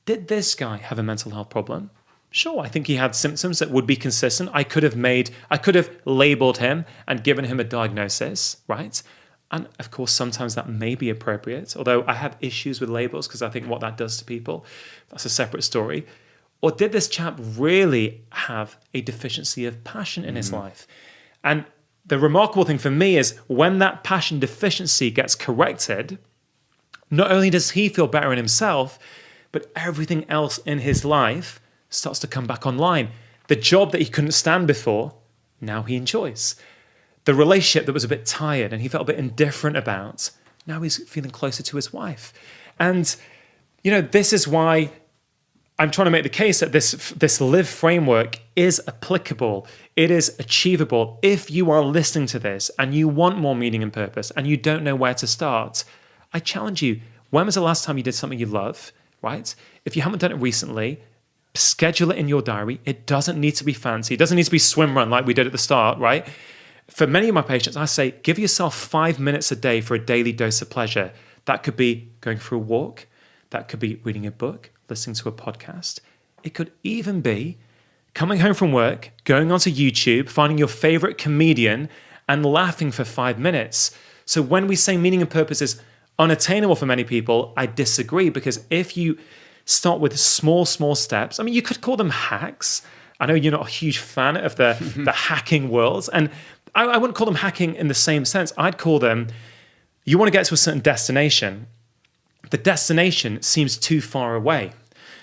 did this guy have a mental health problem? Sure, I think he had symptoms that would be consistent. I could have labeled him and given him a diagnosis, right? And of course, sometimes that may be appropriate, although I have issues with labels because I think what that does to people, that's a separate story. Or did this chap really have a deficiency of passion in his life? And the remarkable thing for me is when that passion deficiency gets corrected, not only does he feel better in himself, but everything else in his life starts to come back online. The job that he couldn't stand before, now he enjoys. The relationship that was a bit tired and he felt a bit indifferent about, now he's feeling closer to his wife. And, this is why I'm trying to make the case that this live framework is applicable. It is achievable. If you are listening to this and you want more meaning and purpose and you don't know where to start, I challenge you. When was the last time you did something you love, right? If you haven't done it recently, schedule it in your diary. It doesn't need to be fancy. It doesn't need to be swim run like we did at the start, right? For many of my patients, I say, give yourself 5 minutes a day for a daily dose of pleasure. That could be going for a walk. That could be reading a book, listening to a podcast. It could even be coming home from work, going onto YouTube, finding your favorite comedian and laughing for 5 minutes. So when we say meaning and purpose is unattainable for many people, I disagree, because if you start with small steps, you could call them hacks. I know you're not a huge fan of the hacking world, and I wouldn't call them hacking in the same sense. I'd call them, you want to get to a certain destination. The destination seems too far away.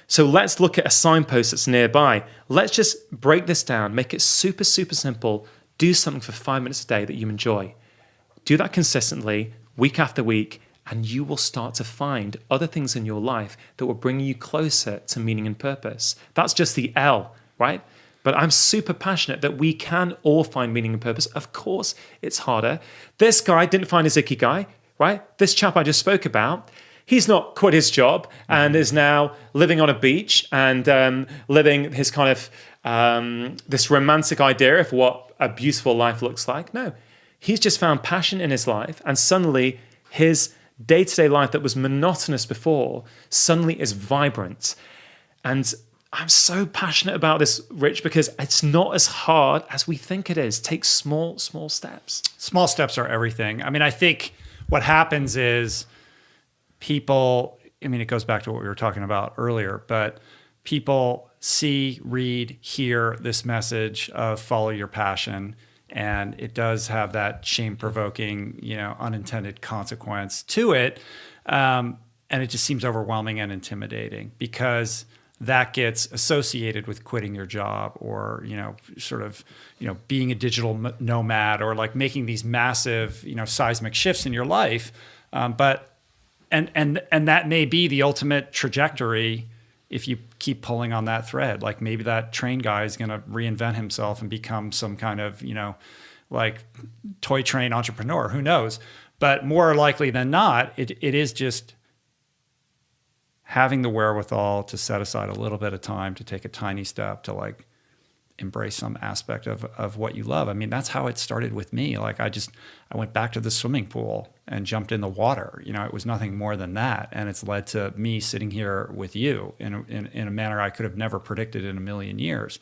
So let's look at a signpost that's nearby. Let's just break this down, make it super, super simple. Do something for 5 minutes a day that you enjoy. Do that consistently, week after week, and you will start to find other things in your life that will bring you closer to meaning and purpose. That's just the L, right? But I'm super passionate that we can all find meaning and purpose. Of course, it's harder. This guy didn't find his ikigai, right? This chap I just spoke about, he's not quit his job and is now living on a beach and living his kind of this romantic idea of what a beautiful life looks like. No, he's just found passion in his life, and suddenly his day-to-day life that was monotonous before suddenly is vibrant. And I'm so passionate about this, Rich, because it's not as hard as we think it is. Take small steps. Small steps are everything. I mean, I think what happens is people, I mean, it goes back to what we were talking about earlier, but people see, read, hear this message of follow your passion, and it does have that shame-provoking, unintended consequence to it. And it just seems overwhelming and intimidating because that gets associated with quitting your job or, being a digital nomad or like making these massive, seismic shifts in your life. But that may be the ultimate trajectory if you keep pulling on that thread. Like maybe that train guy is going to reinvent himself and become some kind of, like toy train entrepreneur, who knows? But more likely than not, it is just having the wherewithal to set aside a little bit of time to take a tiny step to like embrace some aspect of what you love. I mean, that's how it started with me. Like I went back to the swimming pool and jumped in the water. It was nothing more than that. And it's led to me sitting here with you in a manner I could have never predicted in a million years.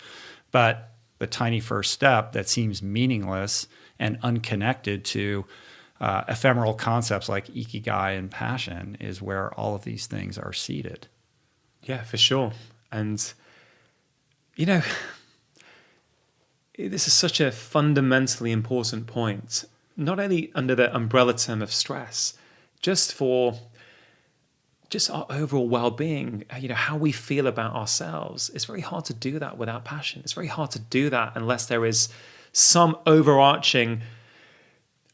But the tiny first step that seems meaningless and unconnected to ephemeral concepts like ikigai and passion is where all of these things are seated. Yeah, for sure. And, this is such a fundamentally important point, not only under the umbrella term of stress, just for just our overall well-being, how we feel about ourselves. It's very hard to do that without passion. It's very hard to do that unless there is some overarching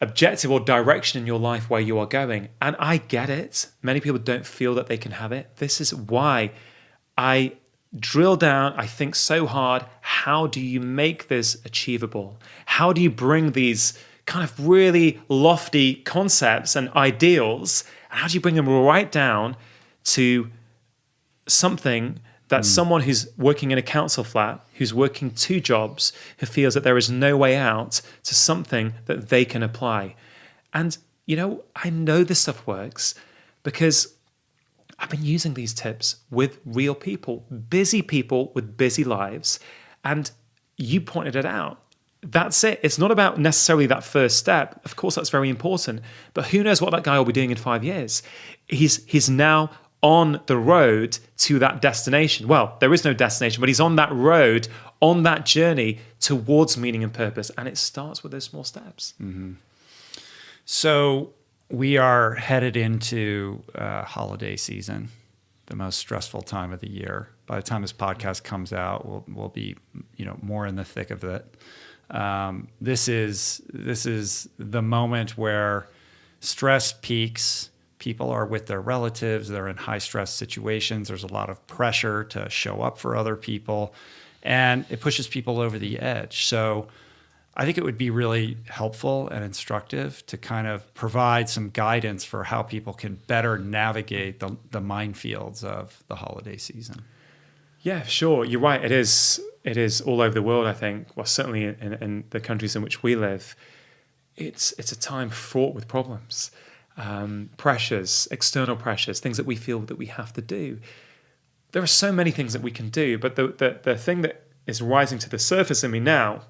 objective or direction in your life where you are going. And I get it. Many people don't feel that they can have it. This is why I drill down, I think so hard, how do you make this achievable? How do you bring these kind of really lofty concepts and ideals, and how do you bring them right down to something that someone who's working in a council flat, who's working 2 jobs, who feels that there is no way out, to something that they can apply? And, I know this stuff works because I've been using these tips with real people with busy lives, and you pointed it out. That's it. It's not about necessarily that first step. Of course, that's very important, but who knows what that guy will be doing in 5 years? He's now on the road to that destination. Well, there is no destination, but he's on that road, on that journey towards meaning and purpose, and it starts with those small steps. Mm-hmm. So we are headed into holiday season, the most stressful time of the year. By the time this podcast comes out, we'll be more in the thick of it. This is the moment where stress peaks. People are with their relatives. They're in high stress situations. There's a lot of pressure to show up for other people, and it pushes people over the edge. So I think it would be really helpful and instructive to kind of provide some guidance for how people can better navigate the minefields of the holiday season. Yeah, sure. You're right. It is all over the world, I think. Well, certainly in the countries in which we live, it's a time fraught with problems. Pressures, external pressures, things that we feel that we have to do. There are so many things that we can do, but the thing that is rising to the surface in me now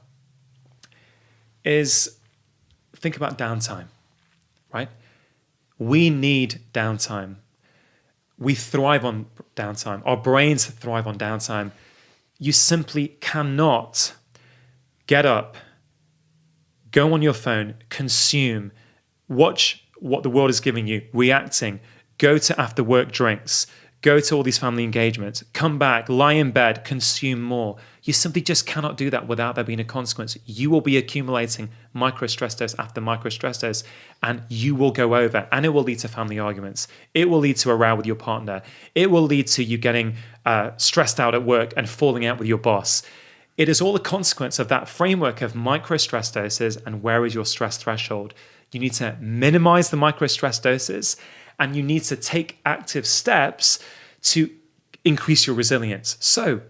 is think about downtime, right? We need downtime. We thrive on downtime. Our brains thrive on downtime. You simply cannot get up, go on your phone, consume, watch what the world is giving you, reacting, go to after work drinks, go to all these family engagements, come back, lie in bed, consume more. You simply just cannot do that without there being a consequence. You will be accumulating micro stress dose after micro stress dose, and you will go over, and it will lead to family arguments. It will lead to a row with your partner. It will lead to you getting stressed out at work and falling out with your boss. it is all a consequence of that framework of micro stress doses and where is your stress threshold. You need to minimize the micro stress doses, and you need to take active steps to increase your resilience. So,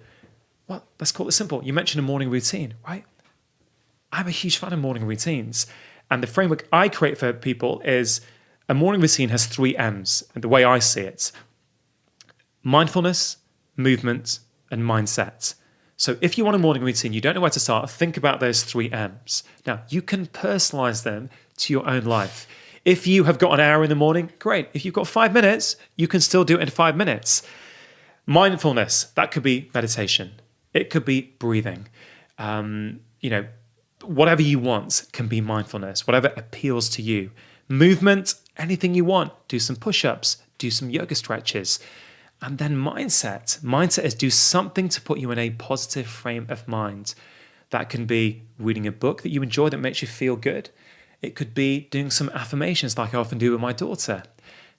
well, let's call it simple. You mentioned a morning routine, right? I'm a huge fan of morning routines. And the framework I create for people is a morning routine has 3 M's, and the way I see it: mindfulness, movement, and mindset. So if you want a morning routine, you don't know where to start, think about those 3 M's. Now, you can personalize them to your own life. If you have got an hour in the morning, great. If you've got 5 minutes, you can still do it in 5 minutes. Mindfulness, that could be meditation. It could be breathing. Whatever you want can be mindfulness, whatever appeals to you. Movement, anything you want. Do some push-ups, do some yoga stretches. And then mindset. Mindset is do something to put you in a positive frame of mind. That can be reading a book that you enjoy that makes you feel good. It could be doing some affirmations like I often do with my daughter.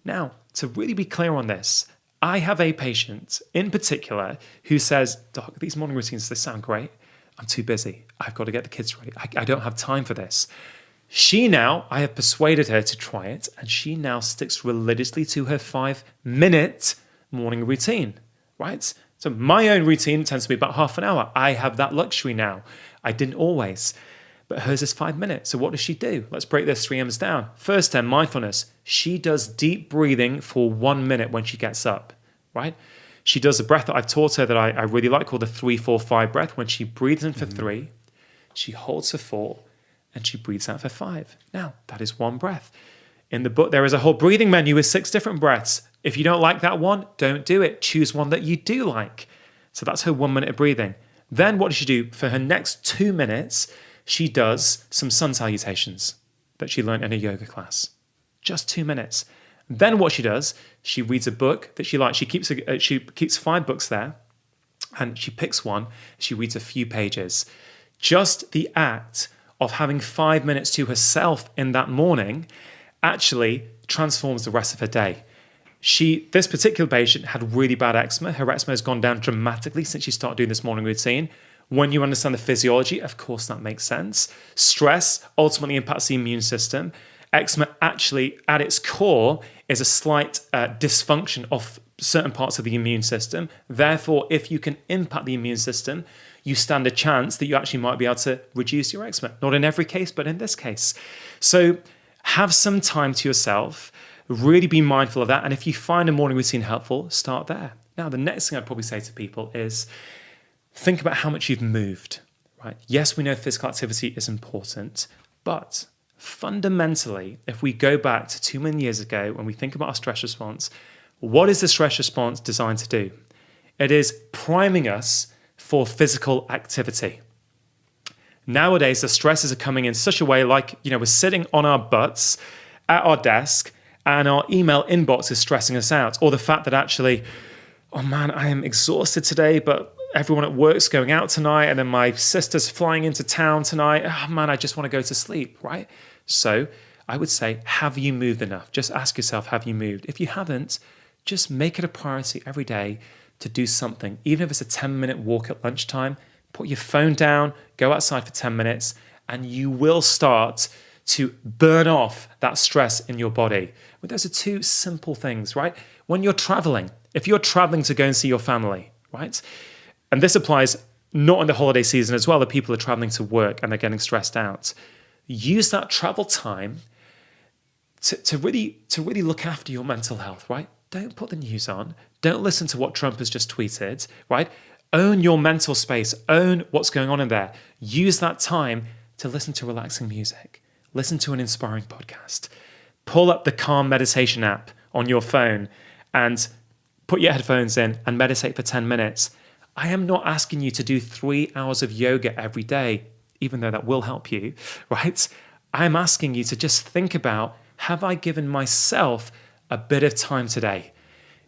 Now, to really be clear on this, I have a patient in particular who says, Doc, these morning routines, they sound great. I'm too busy. I've got to get the kids ready. I don't have time for this. I have persuaded her to try it, and she now sticks religiously to her 5-minute morning routine, right? So my own routine tends to be about half an hour. I have that luxury now. I didn't always, but hers is 5 minutes. So what does she do? Let's break those 3 M's down. First M, mindfulness. She does deep breathing for 1 minute when she gets up, right? She does a breath that I've taught her that I really like called the 3-4-5 breath. When she breathes in for 3, she holds for 4, and she breathes out for 5. Now, that is 1 breath. In the book, there is a whole breathing menu with 6 different breaths. If you don't like that one, don't do it. Choose one that you do like. So that's her 1 minute of breathing. Then what does she do? For her next 2 minutes, she does some sun salutations that she learned in a yoga class. Just 2 minutes. Then what she does, she reads a book that she likes. She keeps 5 books there, and she picks one. She reads a few pages. Just the act of having 5 minutes to herself in that morning actually transforms the rest of her day. This particular patient had really bad eczema. Her eczema has gone down dramatically since she started doing this morning routine. When you understand the physiology, of course that makes sense. Stress ultimately impacts the immune system. Eczema actually, at its core, is a slight dysfunction of certain parts of the immune system. Therefore, if you can impact the immune system, you stand a chance that you actually might be able to reduce your eczema. Not in every case, but in this case. So have some time to yourself. Really be mindful of that. And if you find a morning routine helpful, start there. Now, the next thing I'd probably say to people is think about how much you've moved, right? Yes, we know physical activity is important, but fundamentally, if we go back to 2 million years ago, when we think about our stress response, what is the stress response designed to do? It is priming us for physical activity. Nowadays, the stresses are coming in such a way like, we're sitting on our butts at our desk and our email inbox is stressing us out. Or the fact that actually, oh man, I am exhausted today, but everyone at work's going out tonight, and then my sister's flying into town tonight. Oh man, I just want to go to sleep, right? So I would say, have you moved enough? Just ask yourself, have you moved? If you haven't, just make it a priority every day to do something. Even if it's a 10-minute walk at lunchtime, put your phone down, go outside for 10 minutes, and you will start to burn off that stress in your body. Well, those are 2 simple things, right? When you're traveling, if you're traveling to go and see your family, right? And this applies not in the holiday season as well, that people are traveling to work and they're getting stressed out. Use that travel time to really look after your mental health, right? Don't put the news on. Don't listen to what Trump has just tweeted, right? Own your mental space. Own what's going on in there. Use that time to listen to relaxing music. Listen to an inspiring podcast. Pull up the Calm meditation app on your phone and put your headphones in and meditate for 10 minutes. I am not asking you to do 3 hours of yoga every day, even though that will help you, right? I'm asking you to just think about, have I given myself a bit of time today?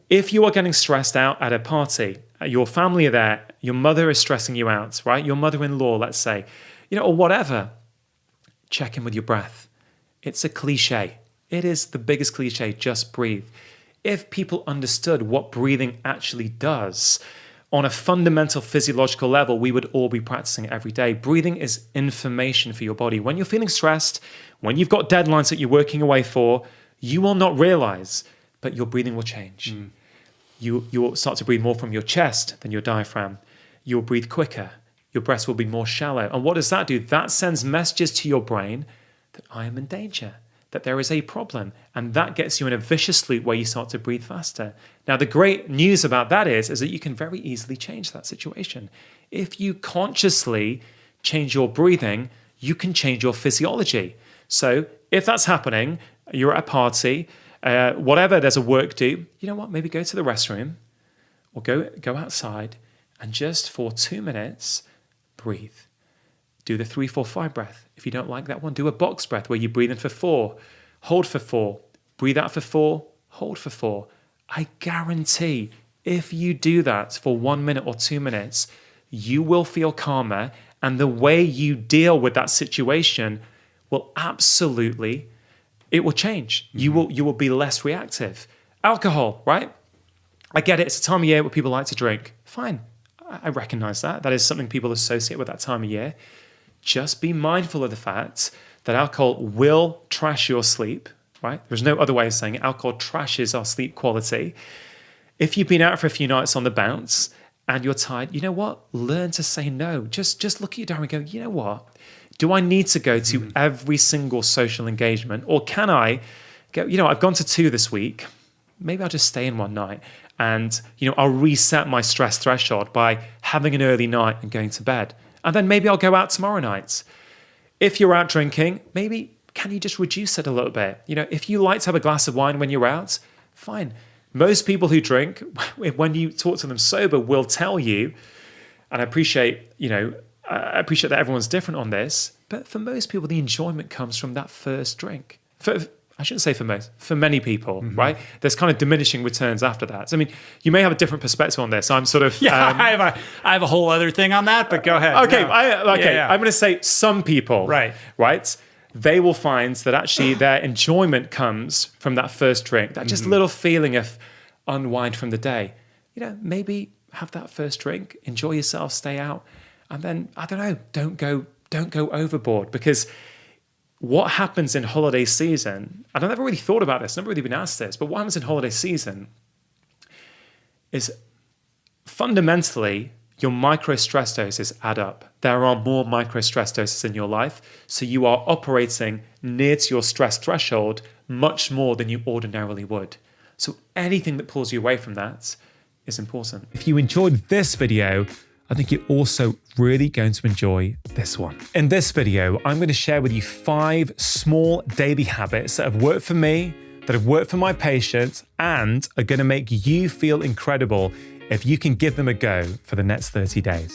If you are getting stressed out at a party, your family are there, your mother is stressing you out, right? Your mother-in-law, let's say, or whatever, check in with your breath. It's a cliche. It is the biggest cliche, just breathe. If people understood what breathing actually does, on a fundamental physiological level, we would all be practicing it every day. Breathing is information for your body. When you're feeling stressed, when you've got deadlines that you're working away for, you will not realize, but your breathing will change. You'll start to breathe more from your chest than your diaphragm. You'll breathe quicker. Your breaths will be more shallow. And what does that do? That sends messages to your brain that I am in danger, that there is a problem. And that gets you in a vicious loop where you start to breathe faster. Now, the great news about that is that you can very easily change that situation. If you consciously change your breathing, you can change your physiology. So if that's happening, you're at a party, whatever, there's a work do, you know what, maybe go to the restroom or go outside and just for 2 minutes, breathe. Do the 3-4-5 breath. If you don't like that one, do a box breath where you breathe in for 4, hold for 4, breathe out for 4, hold for 4. I guarantee if you do that for 1 minute or 2 minutes, you will feel calmer, and the way you deal with that situation will absolutely, it will change. You will be less reactive. Alcohol, right? I get it. It's a time of year where people like to drink. Fine. I recognize that. That is something people associate with that time of year. Just be mindful of the fact that alcohol will trash your sleep, right? There's no other way of saying it. Alcohol trashes our sleep quality. If you've been out for a few nights on the bounce and you're tired, you know what? Learn to say no. Just look at your diary and go, you know what? Do I need to go to every single social engagement? Or can I go, I've gone to 2 this week. Maybe I'll just stay in one night. And, I'll reset my stress threshold by having an early night and going to bed. And then maybe I'll go out tomorrow night. If you're out drinking, maybe can you just reduce it a little bit? If you like to have a glass of wine when you're out, fine. Most people who drink, when you talk to them sober, will tell you, and I appreciate that everyone's different on this, but for most people, the enjoyment comes from that first drink. I shouldn't say for most, for many people, right? There's kind of diminishing returns after that. So, I mean, you may have a different perspective on this. I'm sort of... I have a whole other thing on that, but go ahead. Okay, I'm going to say some people, right? They will find that actually their enjoyment comes from that first drink, that just little feeling of unwind from the day. Maybe have that first drink, enjoy yourself, stay out, and then, I don't know, don't go overboard, because what happens in holiday season, and I've never really thought about this, never really been asked this, but what happens in holiday season is fundamentally your micro stress doses add up. There are more micro stress doses in your life, so you are operating near to your stress threshold much more than you ordinarily would. So anything that pulls you away from that is important. If you enjoyed this video, I think you're also really going to enjoy this one. In this video, I'm going to share with you 5 small daily habits that have worked for me, that have worked for my patients, and are going to make you feel incredible if you can give them a go for the next 30 days.